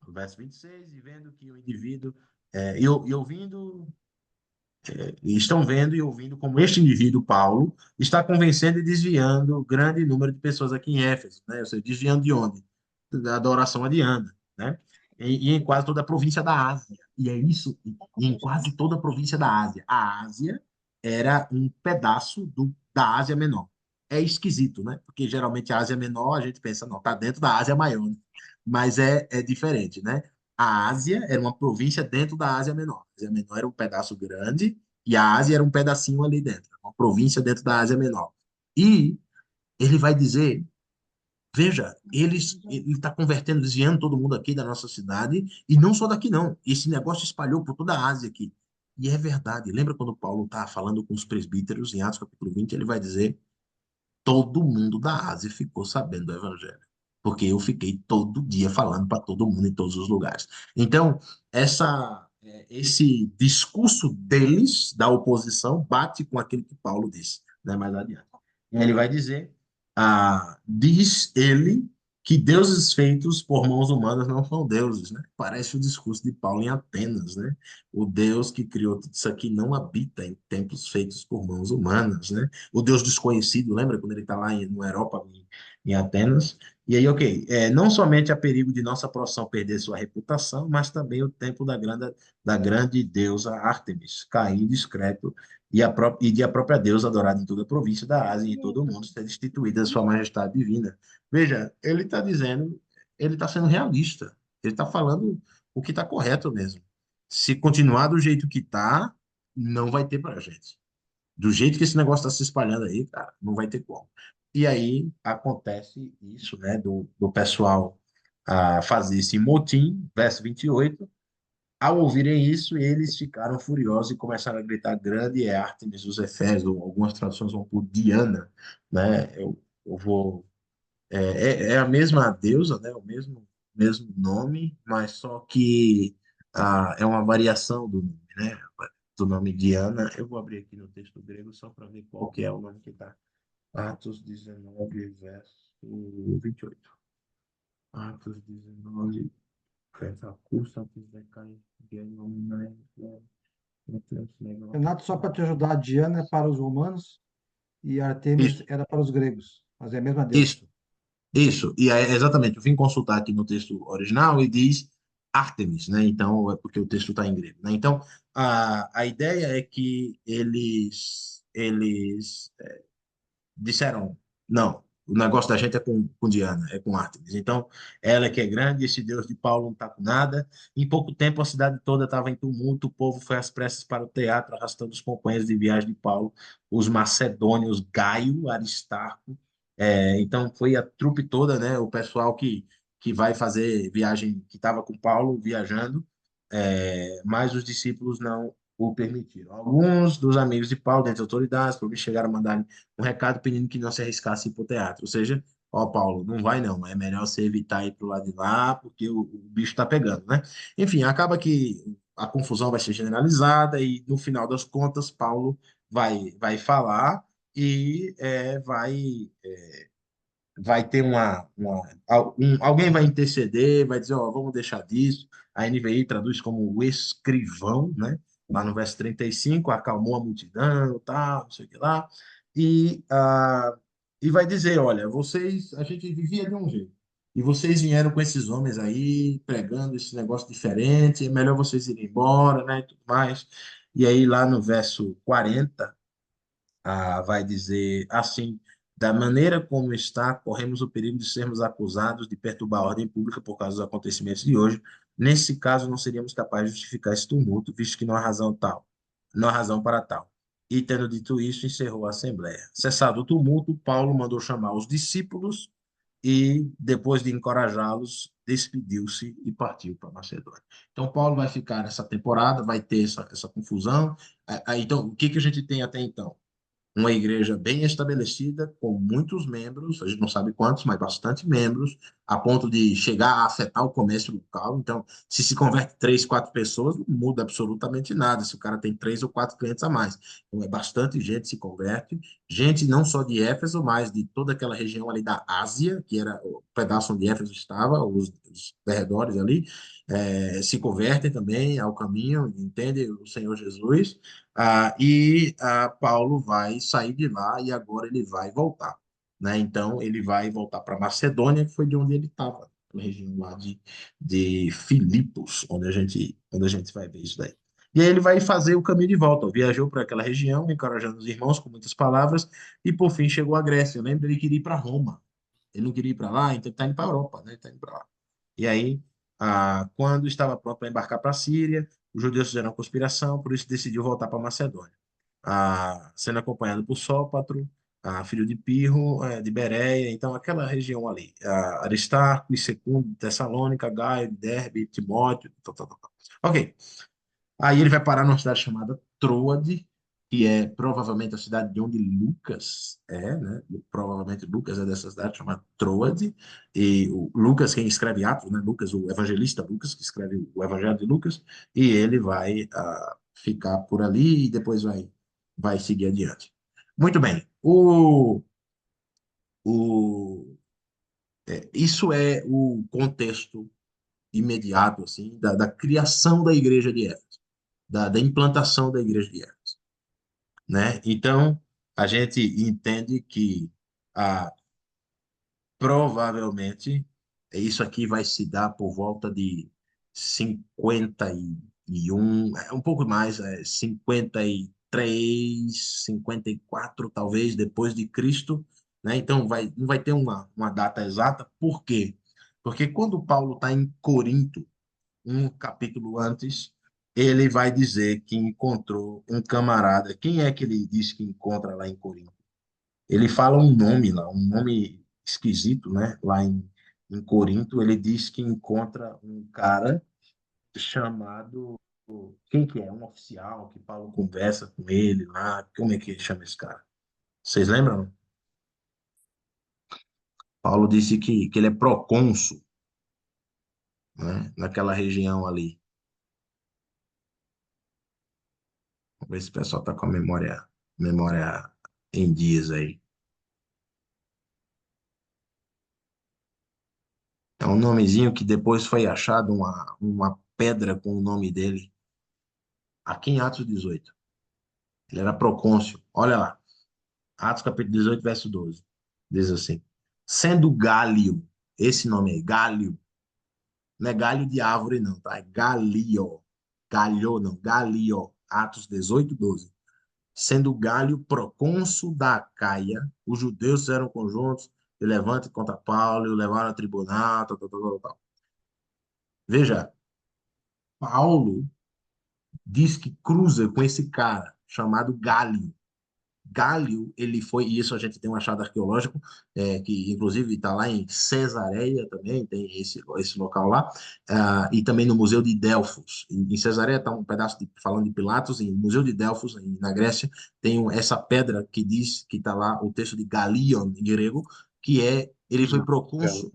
no verso 26, e vendo que o indivíduo, e ouvindo, e estão vendo e ouvindo como este indivíduo, Paulo, está convencendo e desviando grande número de pessoas aqui em Éfeso, né? Ou seja, desviando de onde? Da adoração a Diana, né? E em quase toda a província da Ásia. E é isso, e em quase toda a província da Ásia. A Ásia era um pedaço da Ásia Menor. É esquisito, né? Porque geralmente a Ásia Menor, a gente pensa, não, está dentro da Ásia Maior, né? Mas é diferente, né? A Ásia era uma província dentro da Ásia Menor. A Ásia Menor era um pedaço grande e a Ásia era um pedacinho ali dentro, uma província dentro da Ásia Menor. E ele vai dizer, veja, ele está convertendo, desviando todo mundo aqui da nossa cidade, e não só daqui não, esse negócio espalhou por toda a Ásia aqui. E é verdade, lembra quando Paulo está falando com os presbíteros em Atos capítulo 20, ele vai dizer, todo mundo da Ásia ficou sabendo do evangelho, porque eu fiquei todo dia falando para todo mundo em todos os lugares. Então, esse discurso deles, da oposição, bate com aquilo que Paulo disse, né, mais adiante. E ele vai dizer, diz ele que deuses feitos por mãos humanas não são deuses, né? Parece o discurso de Paulo em Atenas, né? O Deus que criou tudo isso aqui não habita em templos feitos por mãos humanas, né? O Deus desconhecido, lembra quando ele está lá no Europa, em Atenas? E aí, ok, não somente há perigo de nossa profissão perder sua reputação, mas também o templo da grande deusa Ártemis, cair discreto, e de a própria deusa adorada em toda a província da Ásia e em todo o mundo ser destituída de sua majestade divina. Veja, ele está dizendo, ele está sendo realista, ele está falando o que está correto mesmo. Se continuar do jeito que está, não vai ter para gente. Do jeito que esse negócio está se espalhando aí, cara, não vai ter como. E aí acontece isso, né, do pessoal fazer esse motim, verso 28. Ao ouvirem isso, eles ficaram furiosos e começaram a gritar: grande é Ártemis dos Efésios, ou algumas traduções vão por Diana, né? Eu vou. É a mesma deusa, né? O mesmo nome, mas só que é uma variação do nome, né? Do nome Diana. Eu vou abrir aqui no texto grego só para ver qual que é o nome que está. Atos 19, verso 28. Atos 19, verso curso, antes de cair, Renato, só para te ajudar, Diana é para os romanos e Artemis Isso, era para os gregos, mas é a mesma deusa. isso. Isso, e é exatamente, eu vim consultar aqui no texto original e diz Ártemis, né? Então, é porque o texto está em grego, né? Então, a ideia é que eles disseram, não, o negócio da gente é com Diana, é com Ártemis. Então, ela é que é grande, esse Deus de Paulo não está com nada. Em pouco tempo, a cidade toda estava em tumulto, o povo foi às pressas para o teatro, arrastando os companheiros de viagem de Paulo, os macedônios, Gaio, Aristarco. Então, foi a trupe toda, né? O pessoal que vai fazer viagem, que estava com Paulo viajando, mas os discípulos não o permitiram. Alguns dos amigos de Paulo, dentre as autoridades, por mim, chegaram a mandar um recado pedindo que não se arriscasse ir para o teatro. Ou seja, ó, Paulo, não vai não, é melhor você evitar ir para o lado de lá, porque o bicho está pegando, né? Enfim, acaba que a confusão vai ser generalizada e, no final das contas, Paulo vai falar e vai ter alguém vai interceder, vai dizer, ó, vamos deixar disso. A NVI traduz como o escrivão, né? Lá no verso 35, acalmou a multidão, tal, não sei o que lá. E, e vai dizer, olha, a gente vivia de um jeito. E vocês vieram com esses homens aí, pregando esse negócio diferente, é melhor vocês irem embora, né, e tudo mais. E aí, lá no verso 40, vai dizer assim: da maneira como está, corremos o perigo de sermos acusados de perturbar a ordem pública por causa dos acontecimentos de hoje. Nesse caso, não seríamos capazes de justificar esse tumulto, visto que não há razão tal, não há razão para tal. E tendo dito isso, encerrou a assembleia. Cessado o tumulto, Paulo mandou chamar os discípulos e, depois de encorajá-los, despediu-se e partiu para Macedônia. Então, Paulo vai ficar nessa temporada, vai ter essa confusão. Então, o que a gente tem até então? Uma igreja bem estabelecida, com muitos membros, a gente não sabe quantos, mas bastante membros, a ponto de chegar a afetar o comércio local. Então, se converte três, quatro pessoas, não muda absolutamente nada, se o cara tem três ou quatro clientes a mais. Então, é bastante gente se converte, gente não só de Éfeso, mas de toda aquela região ali da Ásia, que era o pedaço onde Éfeso estava, os arredores ali, se convertem também ao caminho, entende o Senhor Jesus. Paulo vai sair de lá e agora ele vai voltar, né? Então ele vai voltar para Macedônia, que foi de onde ele estava, na região lá de Filipos, onde a gente vai ver isso daí. E aí ele vai fazer o caminho de volta. Viajou para aquela região, encorajando os irmãos com muitas palavras, e por fim chegou à Grécia. Eu lembro ele queria ir para Roma. Ele não queria ir para lá, então ele está indo para a Europa, né? Ele tá indo para lá. E aí, quando estava pronto para embarcar para a Síria, os judeus fizeram uma conspiração, por isso decidiu voltar para Macedônia, sendo acompanhado por Sópatro, filho de Pirro, de Bereia, então aquela região ali, Aristarco e Segundo, Tessalônica, Gaio, Derbe, Timóteo, tal, tal, tal. Ok, aí ele vai parar numa cidade chamada Troade, que é provavelmente a cidade de onde Lucas é, né? Provavelmente Lucas é dessa cidade chamada Troade, e o Lucas, quem escreve Atos, né? Lucas, o evangelista Lucas, que escreve o Evangelho de Lucas, e ele vai ficar por ali e depois vai seguir adiante. Muito bem, o, isso é o contexto imediato assim, da criação da igreja de Éfeso, da implantação da igreja de Éfeso, né? Então, a gente entende que provavelmente, isso aqui vai se dar por volta de 51, um pouco mais, 53, 54 talvez, depois de Cristo, né? Então, não vai ter uma data exata. Por quê? Porque quando Paulo está em Corinto, um capítulo antes, ele vai dizer que encontrou um camarada. Quem é que ele diz que encontra lá em Corinto? Ele fala um nome lá, um nome esquisito, né? Em Corinto, ele diz que encontra um cara chamado. Quem que é? Um oficial que Paulo conversa com ele lá. Como é que ele chama esse cara? Vocês lembram? Paulo disse que ele é procônsul, né? Naquela região ali. Vamos ver se o pessoal está com a memória em dias aí. É um nomezinho que depois foi achado uma pedra com o nome dele, aqui em Atos 18. Ele era procônsul. Olha lá, Atos capítulo 18, verso 12. Diz assim: sendo Gálio, esse nome aí, Gálio, não é galho de árvore, não, tá? É Galio. Galho, não, Galio. Atos 18, 12. Sendo Gálio procônsul da Acaia, os judeus fizeram conjuntos de levante contra Paulo e o levaram a tribunal, tal, tal, tal, tal, tal. Veja, Paulo diz que cruza com esse cara chamado Gálio. Gálio, ele foi, e isso a gente tem um achado arqueológico, que inclusive está lá em Cesareia também, tem esse local lá, e também no Museu de Delfos. Em Cesareia está um pedaço falando de Pilatos, e no Museu de Delfos, na Grécia, tem essa pedra que diz que está lá o texto de Galion, em grego, que é, ele foi procônsul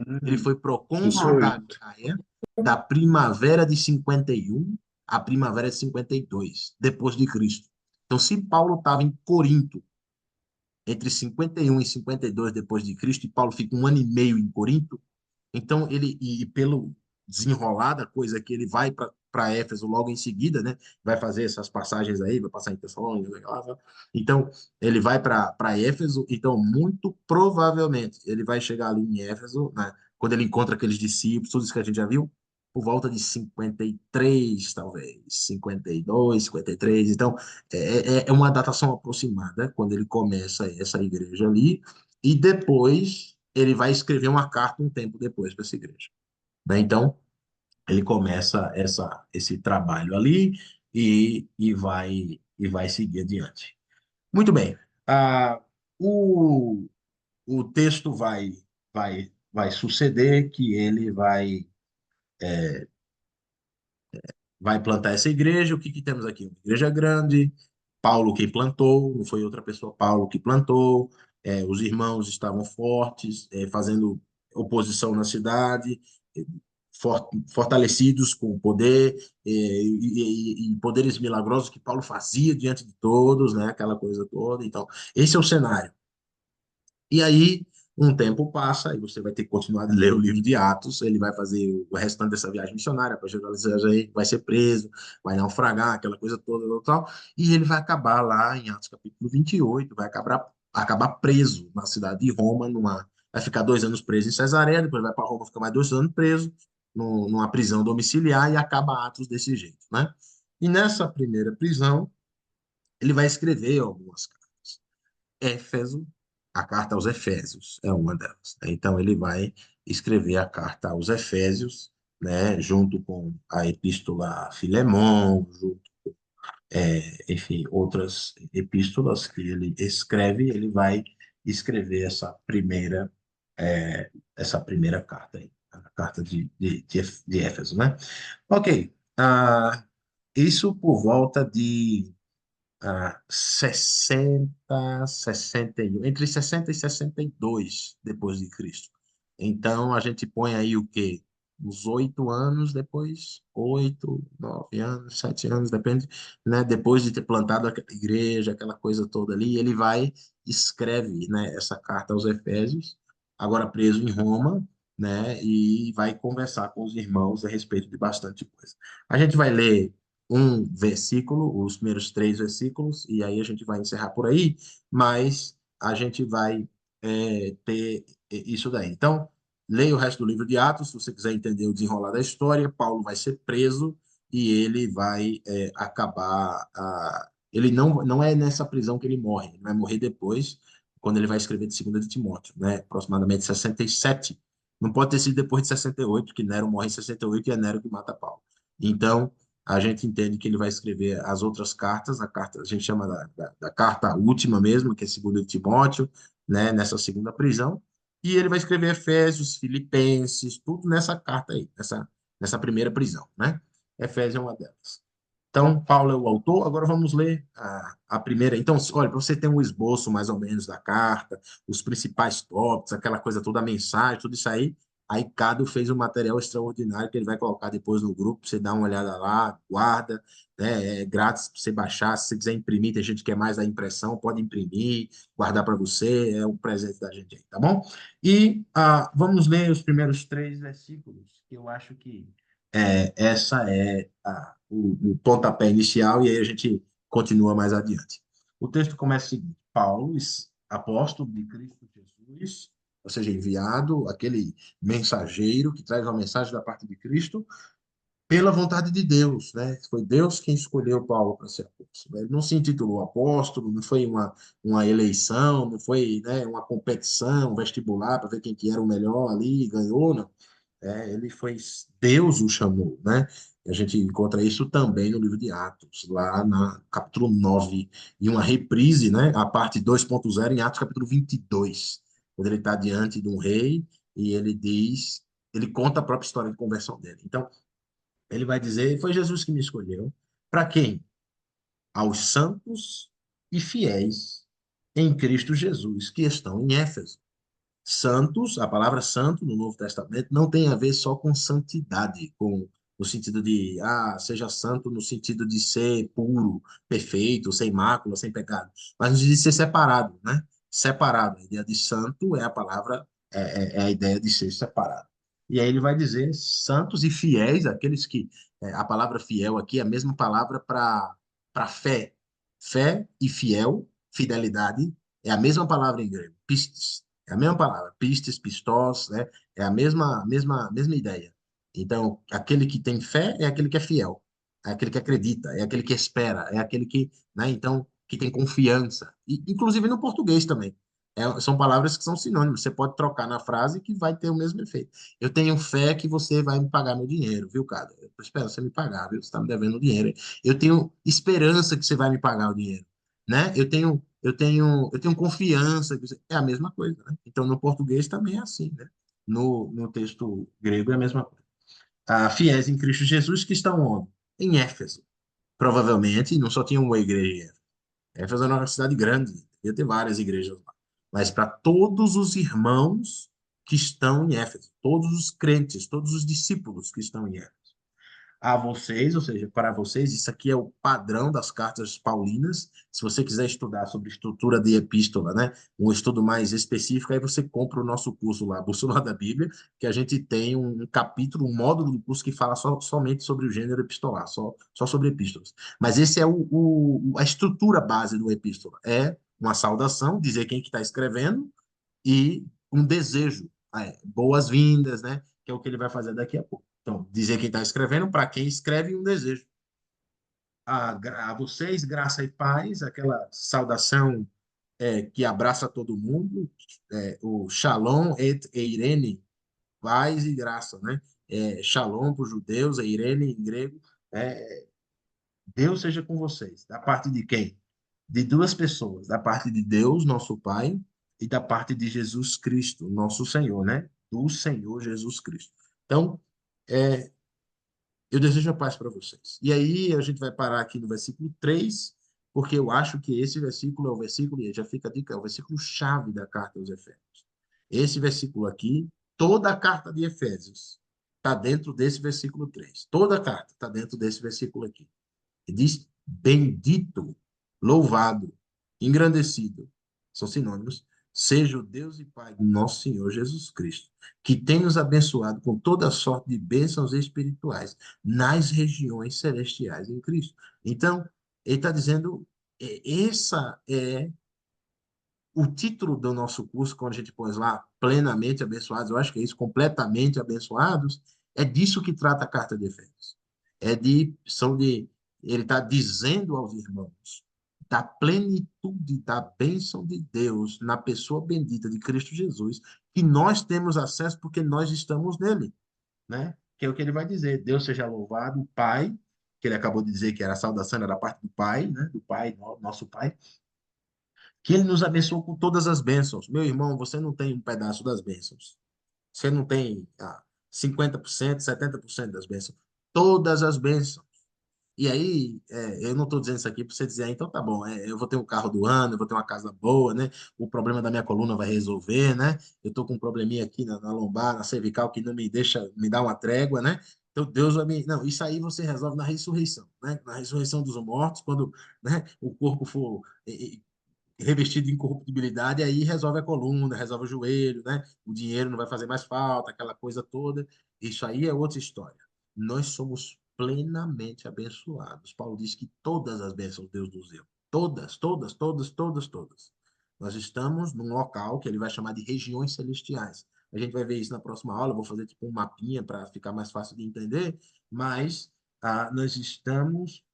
da 18. Caia, da primavera de 51 à primavera de 52 depois de Cristo. Então, se Paulo estava em Corinto entre 51 e 52 depois de Cristo, e Paulo fica um ano e meio em Corinto, então ele, e pelo desenrolar da coisa que ele vai para Éfeso logo em seguida, né? Vai fazer essas passagens aí, vai passar em Tessalônica, então ele vai para Éfeso, então muito provavelmente ele vai chegar ali em Éfeso, né? Quando ele encontra aqueles discípulos, tudo isso que a gente já viu, por volta de 53, talvez, 52, 53. Então, é uma datação aproximada quando ele começa essa igreja ali, e depois ele vai escrever uma carta um tempo depois para essa igreja. Né? Então, ele começa esse trabalho ali e vai seguir adiante. Muito bem. O, o texto vai suceder que ele vai plantar essa igreja. O que temos aqui? Uma igreja grande, Paulo que plantou, não foi outra pessoa, Paulo que plantou, os irmãos estavam fortes, fazendo oposição na cidade, é, fortalecidos com o poder, e poderes milagrosos que Paulo fazia diante de todos, né, aquela coisa toda. Então, esse é o cenário. E aí, um tempo passa, e você vai ter que continuar a ler o livro de Atos, ele vai fazer o restante dessa viagem missionária para Jerusalém, vai ser preso, vai naufragar, aquela coisa toda, tal, e ele vai acabar lá em Atos capítulo 28, vai acabar preso na cidade de Roma, vai ficar 2 anos preso em Cesareia, depois vai para Roma, fica mais 2 anos preso, numa prisão domiciliar, e acaba Atos desse jeito, né? E nessa primeira prisão, ele vai escrever algumas cartas. Éfeso, a carta aos Efésios é uma delas. Então, ele vai escrever a carta aos Efésios, né, junto com a epístola a Filemão, enfim, outras epístolas que ele escreve, ele vai escrever essa primeira carta aí, a carta de Éfeso, né? Ok, isso por volta de 60, 61, entre 60 e 62 depois de Cristo. Então, a gente põe aí o quê? Uns 8 anos depois, 8, 9 anos, 7 anos, depende, né? Depois de ter plantado aquela igreja, aquela coisa toda ali, ele vai, escreve, né, essa carta aos Efésios, agora preso em Roma, né? E vai conversar com os irmãos a respeito de bastante coisa. A gente vai ler um versículo, os primeiros 3 versículos, e aí a gente vai encerrar por aí, mas a gente vai ter Isso daí. Então, leia o resto do livro de Atos, se você quiser entender o desenrolar da história. Paulo vai ser preso e ele vai acabar. Ele não é nessa prisão que ele morre, ele vai morrer depois, quando ele vai escrever de 2 de Timóteo, né? Aproximadamente 67. Não pode ter sido depois de 68, que Nero morre em 68 e é Nero que mata Paulo. Então, a gente entende que ele vai escrever as outras cartas, a carta, a gente chama da carta última mesmo, que é 2 de Timóteo, né? Nessa segunda prisão. E ele vai escrever Efésios, Filipenses, tudo nessa carta aí, nessa primeira prisão, né? Efésios é uma delas. Então, Paulo é o autor. Agora vamos ler a primeira. Então, olha, para você ter um esboço mais ou menos da carta, os principais tópicos, aquela coisa toda, a mensagem, tudo isso aí. Aí, Cado fez um material extraordinário que ele vai colocar depois no grupo. Você dá uma olhada lá, guarda, né? É grátis para você baixar. Se você quiser imprimir, tem gente que quer mais da impressão, pode imprimir, guardar para você. É um presente da gente aí, tá bom? E vamos ler os primeiros 3 versículos, que eu acho que essa é o pontapé inicial, e aí a gente continua mais adiante. O texto começa o seguinte: Paulo, apóstolo de Cristo Jesus, ou seja, enviado, aquele mensageiro que traz uma mensagem da parte de Cristo, pela vontade de Deus, né? Foi Deus quem escolheu Paulo para ser apóstolo. Ele não se intitulou apóstolo, não foi uma eleição, não foi, né, uma competição, um vestibular para ver quem que era o melhor ali e ganhou, não. Ele foi, Deus o chamou, né? A gente encontra isso também no livro de Atos, lá no capítulo 9 e uma reprise, né? A parte 2.0 em Atos capítulo 22, quando ele está diante de um rei e ele diz, ele conta a própria história de conversão dele. Então, ele vai dizer, foi Jesus que me escolheu. Para quem? Aos santos e fiéis em Cristo Jesus, que estão em Éfeso. Santos, a palavra santo no Novo Testamento não tem a ver só com santidade, no sentido de, seja santo no sentido de ser puro, perfeito, sem mácula, sem pecado, mas no sentido de ser separado, né? Separado. A ideia de santo é a palavra, é a ideia de ser separado. E aí ele vai dizer santos e fiéis, aqueles que, a palavra fiel aqui é a mesma palavra para fé. Fé e fiel, fidelidade, é a mesma palavra em grego, pistis. É a mesma palavra, pistes, pistós, né? É a mesma ideia. Então, aquele que tem fé é aquele que é fiel, é aquele que acredita, é aquele que espera, é aquele que, né? Então, que tem confiança. E, inclusive no português também. São palavras que são sinônimos. Você pode trocar na frase que vai ter o mesmo efeito. Eu tenho fé que você vai me pagar meu dinheiro, viu, cara? Eu tô esperando você me pagar, viu? Você está me devendo dinheiro. Eu tenho esperança que você vai me pagar o dinheiro, né? Eu tenho confiança que é a mesma coisa, né? Então, no português também é assim, né? No texto grego é a mesma coisa. Fiéis em Cristo Jesus que estão onde? Em Éfeso. Provavelmente não só tinha uma igreja em Éfeso. Éfeso era uma cidade grande, devia ter várias igrejas lá. Mas para todos os irmãos que estão em Éfeso, todos os crentes, todos os discípulos que estão em Éfeso, a vocês, ou seja, para vocês, isso aqui é o padrão das cartas paulinas. Se você quiser estudar sobre estrutura de epístola, né, um estudo mais específico, aí você compra o nosso curso lá, Bússola da Bíblia, que a gente tem um capítulo, um módulo do curso que fala somente sobre o gênero epistolar, só sobre epístolas. Mas esse é a estrutura base do epístola. É uma saudação, dizer quem que está escrevendo e um desejo, boas-vindas, né, que é o que ele vai fazer daqui a pouco. Então, dizer quem está escrevendo, para quem escreve um desejo. A vocês, graça e paz, aquela saudação que abraça todo mundo, o Shalom et Eirene, paz e graça, né? Shalom para os judeus, Eirene em grego, Deus seja com vocês. Da parte de quem? De duas pessoas, da parte de Deus, nosso Pai, e da parte de Jesus Cristo, nosso Senhor, né? Do Senhor Jesus Cristo. Então, é, eu desejo a paz para vocês. E aí a gente vai parar aqui no versículo 3, porque eu acho que esse versículo é o versículo, e já fica a dica, é o versículo chave da carta aos Efésios. Esse versículo aqui, toda a carta de Efésios está dentro desse versículo 3. Toda a carta está dentro desse versículo aqui. Ele diz: bendito, louvado, engrandecido, são sinônimos, seja o Deus e Pai do nosso Senhor Jesus Cristo, que tem nos abençoado com toda sorte de bênçãos espirituais nas regiões celestiais em Cristo. Então, ele está dizendo, essa é O título do nosso curso, quando a gente pôs lá, plenamente abençoados, eu acho que é isso, completamente abençoados, é disso que trata a carta de Efésios. Ele está dizendo aos irmãos da plenitude da bênção de Deus na pessoa bendita de Cristo Jesus, que nós temos acesso porque nós estamos nele, né? Que é o que ele vai dizer. Deus seja louvado, o Pai, que ele acabou de dizer que era a saudação, era da parte do Pai, né? Do Pai, nosso Pai, que ele nos abençoou com todas as bênçãos. Meu irmão, você não tem um pedaço das bênçãos. Você não tem 50%, 70% das bênçãos. Todas as bênçãos. E aí, eu não estou dizendo isso aqui para você dizer, então tá bom, eu vou ter um carro do ano, eu vou ter uma casa boa, né? O problema da minha coluna vai resolver, né? Eu estou com um probleminha aqui na lombar, na cervical, que não me deixa, me dá uma trégua, né? Então Deus vai me. Não, isso aí você resolve na ressurreição, né? Na ressurreição dos mortos, quando, né, o corpo for revestido de incorruptibilidade, aí resolve a coluna, resolve o joelho, né? O dinheiro não vai fazer mais falta, aquela coisa toda. Isso aí é outra história. Nós somos plenamente abençoados. Paulo diz que todas as bênçãos Deus nos deu. Todas, todas, todas, todas, todas. Nós estamos num local que ele vai chamar de regiões celestiais. A gente vai ver isso na próxima aula, eu vou fazer tipo um mapinha para ficar mais fácil de entender, mas nós estamos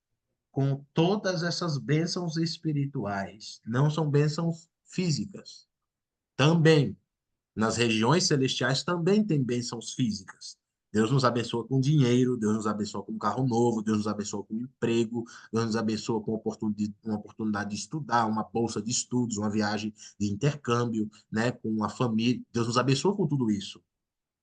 com todas essas bênçãos espirituais. Não são bênçãos físicas. Também, nas regiões celestiais, também tem bênçãos físicas. Deus nos abençoa com dinheiro, Deus nos abençoa com um carro novo, Deus nos abençoa com um emprego, Deus nos abençoa com uma oportunidade de estudar, uma bolsa de estudos, uma viagem de intercâmbio, né, com uma família. Deus nos abençoa com tudo isso.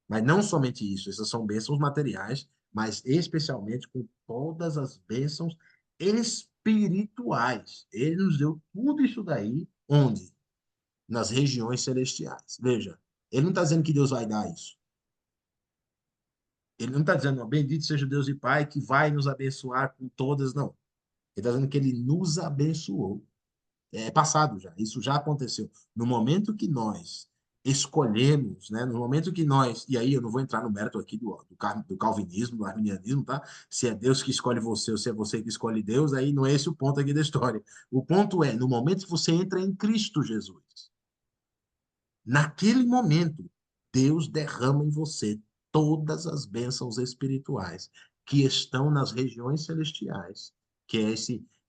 Mas não somente isso, essas são bênçãos materiais, mas especialmente com todas as bênçãos espirituais. Ele nos deu tudo isso daí, onde? Nas regiões celestiais. Veja, ele não está dizendo que Deus vai dar isso. Ele não está dizendo, ó, bendito seja Deus e Pai, que vai nos abençoar com todas, não. Ele está dizendo que ele nos abençoou. É passado já, isso já aconteceu. No momento que nós escolhemos, né, no momento que nós, e aí eu não vou entrar no mérito aqui do calvinismo, do arminianismo, tá? Se é Deus que escolhe você ou se é você que escolhe Deus, aí não é esse o ponto aqui da história. O ponto é, no momento que você entra em Cristo Jesus, naquele momento, Deus derrama em você todas as bênçãos espirituais que estão nas regiões celestiais, que é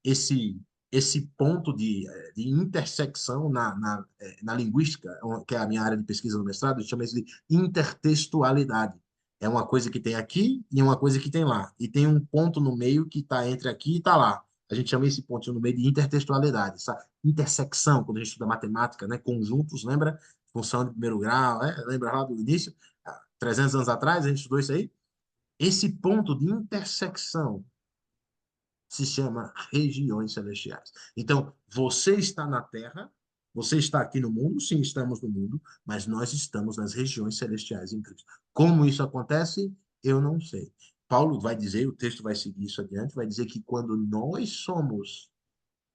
esse ponto de intersecção na linguística, que é a minha área de pesquisa no mestrado, a gente chama isso de intertextualidade. É uma coisa que tem aqui e uma coisa que tem lá. E tem um ponto no meio que está entre aqui e está lá. A gente chama esse pontinho no meio de intertextualidade, essa intersecção, quando a gente estuda matemática, né? Conjuntos, lembra? Função de primeiro grau, lembra lá do início? 300 anos atrás, a gente estudou isso aí. Esse ponto de intersecção se chama regiões celestiais. Então, você está na Terra, você está aqui no mundo, sim, estamos no mundo, mas nós estamos nas regiões celestiais em Cristo. Como isso acontece, eu não sei. Paulo vai dizer, o texto vai seguir isso adiante, vai dizer que quando nós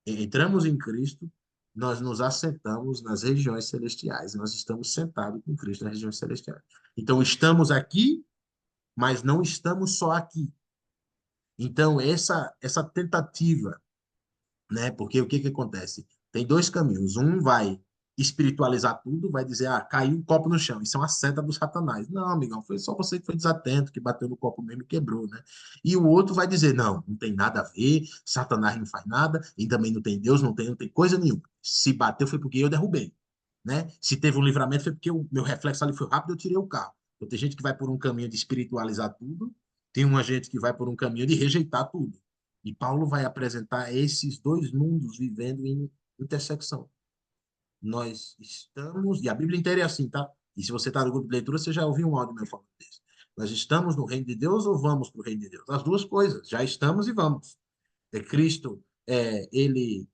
entramos em Cristo, nós nos assentamos nas regiões celestiais. Nós estamos sentados com Cristo nas regiões celestiais. Então, estamos aqui, mas não estamos só aqui. Então, essa tentativa, né? Porque o que que acontece? Tem dois caminhos. Um vai espiritualizar tudo, vai dizer, caiu um copo no chão, isso é uma seta do Satanás. Não, amigão, foi só você que foi desatento, que bateu no copo mesmo e quebrou, né? E o outro vai dizer, não, não tem nada a ver, Satanás não faz nada, e também não tem Deus, não tem coisa nenhuma. Se bateu foi porque eu derrubei, né? Se teve um livramento foi porque o meu reflexo ali foi rápido, eu tirei o carro. Então, tem gente que vai por um caminho de espiritualizar tudo, tem uma gente que vai por um caminho de rejeitar tudo. E Paulo vai apresentar esses dois mundos vivendo em intersecção. Nós estamos, e a Bíblia inteira é assim, tá? E se você está no grupo de leitura, você já ouviu um áudio meu falando disso. Nós estamos no reino de Deus ou vamos para o reino de Deus? As duas coisas, já estamos e vamos. Cristo, ele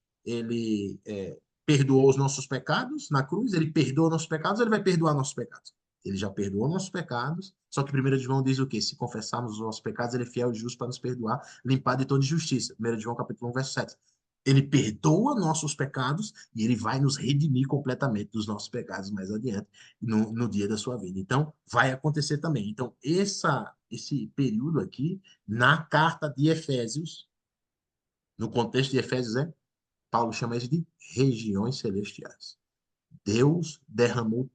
perdoou os nossos pecados na cruz, ele perdoa nossos pecados, ele vai perdoar nossos pecados. Ele já perdoou nossos pecados, só que 1 João diz o quê? Se confessarmos os nossos pecados, ele é fiel e justo para nos perdoar, limpar de toda injustiça. 1 João capítulo 1, verso 7. Ele perdoa nossos pecados e ele vai nos redimir completamente dos nossos pecados mais adiante, no dia da sua vida. Então, vai acontecer também. Então, esse período aqui, na carta de Efésios, no contexto de Efésios, Paulo chama isso de regiões celestiais. Deus derramou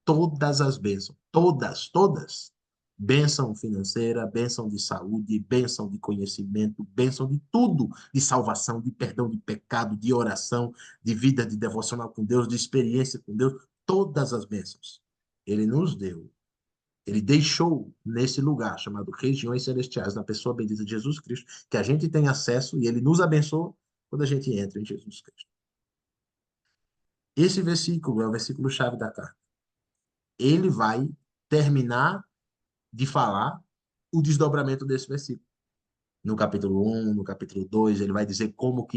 todas as bênçãos, todas, todas. Bênção financeira, bênção de saúde, bênção de conhecimento, bênção de tudo, de salvação, de perdão de pecado, de oração, de vida de devocional com Deus, de experiência com Deus, todas as bênçãos. Ele nos deu. Ele deixou nesse lugar chamado regiões celestiais, na pessoa bendita de Jesus Cristo, que a gente tem acesso e ele nos abençoa quando a gente entra em Jesus Cristo. Esse versículo é o versículo-chave da carta. Ele vai terminar de falar o desdobramento desse versículo. No capítulo 1, no capítulo 2, ele vai dizer como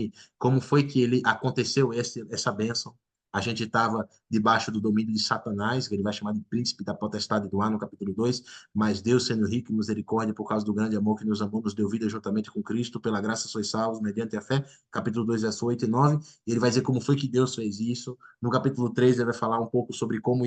foi que ele aconteceu essa bênção. A gente estava debaixo do domínio de Satanás, que ele vai chamar de príncipe da potestade do ar, no capítulo 2, mas Deus, sendo rico em misericórdia, por causa do grande amor que nos amou, nos deu vida juntamente com Cristo, pela graça sois salvos, mediante a fé, capítulo 2, verso 8 e 9, e ele vai dizer como foi que Deus fez isso. No capítulo 3, ele vai falar um pouco sobre como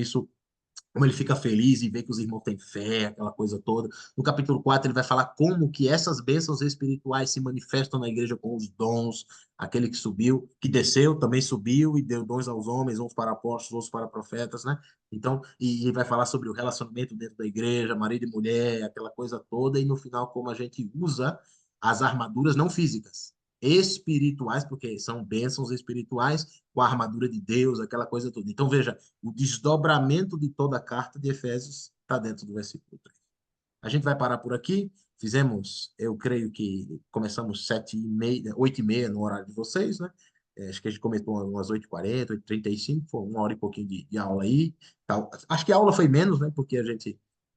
ele fica feliz e vê que os irmãos têm fé, aquela coisa toda. No capítulo 4 ele vai falar como que essas bênçãos espirituais se manifestam na igreja com os dons, aquele que subiu, que desceu, também subiu e deu dons aos homens, uns para apóstolos, outros para profetas, né? Então, e ele vai falar sobre o relacionamento dentro da igreja, marido e mulher, aquela coisa toda, e no final como a gente usa as armaduras não físicas, espirituais, porque são bênçãos espirituais, com a armadura de Deus, aquela coisa toda. Então, veja, o desdobramento de toda a carta de Efésios está dentro do versículo 3. A gente vai parar por aqui. Fizemos, eu creio que começamos 7h30, 8h30 no horário de vocês, né? Acho que a gente começou umas 8h40, 8h35, foi 1 hora e pouquinho de aula aí. Tal. Acho que a aula foi menos, né? Porque a gente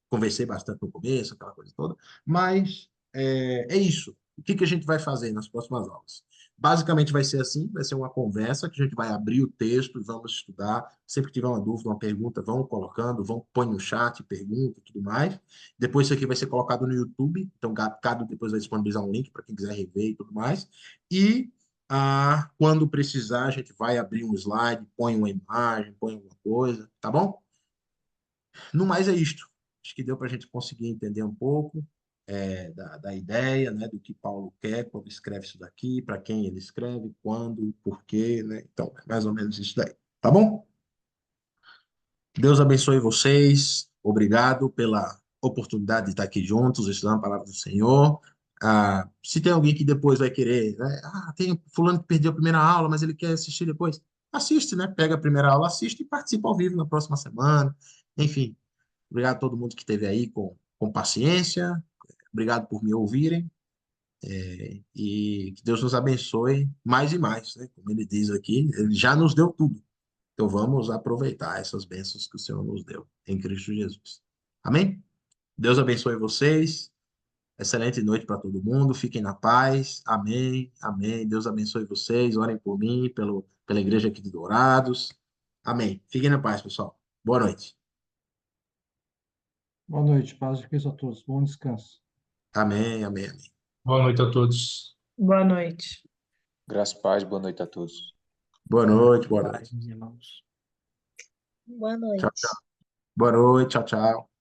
conversei bastante no começo, aquela coisa toda. Mas é isso. O que que a gente vai fazer nas próximas aulas? Basicamente vai ser assim, vai ser uma conversa que a gente vai abrir o texto e vamos estudar. Sempre que tiver uma dúvida, uma pergunta, vão colocando, vão põe no chat, pergunta e tudo mais. Depois isso aqui vai ser colocado no YouTube, então Cado depois vai disponibilizar um link para quem quiser rever e tudo mais. E quando precisar, a gente vai abrir um slide, põe uma imagem, põe alguma coisa, tá bom? No mais é isto. Acho que deu para a gente conseguir entender um pouco da ideia, né, do que Paulo quer quando escreve isso daqui, para quem ele escreve, quando, por quê, né? Então, é mais ou menos isso daí. Tá bom? Deus abençoe vocês. Obrigado pela oportunidade de estar aqui juntos, estudando a palavra do Senhor. Se tem alguém que depois vai querer, né? Tem fulano que perdeu a primeira aula, mas ele quer assistir depois. Assiste, né? Pega a primeira aula, assiste e participa ao vivo na próxima semana. Enfim, obrigado a todo mundo que esteve aí com paciência. Obrigado por me ouvirem. E que Deus nos abençoe mais e mais, né? Como ele diz aqui, ele já nos deu tudo. Então vamos aproveitar essas bênçãos que o Senhor nos deu em Cristo Jesus. Amém? Deus abençoe vocês. Excelente noite para todo mundo. Fiquem na paz. Amém. Amém. Deus abençoe vocês. Orem por mim, pela igreja aqui de Dourados. Amém. Fiquem na paz, pessoal. Boa noite. Boa noite, paz de Cristo a todos. Bom descanso. Amém. Amém. Amém. Boa noite a todos. Boa noite. Graças a paz, boa noite a todos. Boa noite. Boa noite. Paz, meus irmãos. Boa Tchau, noite. tchau. Boa noite. Tchau, tchau.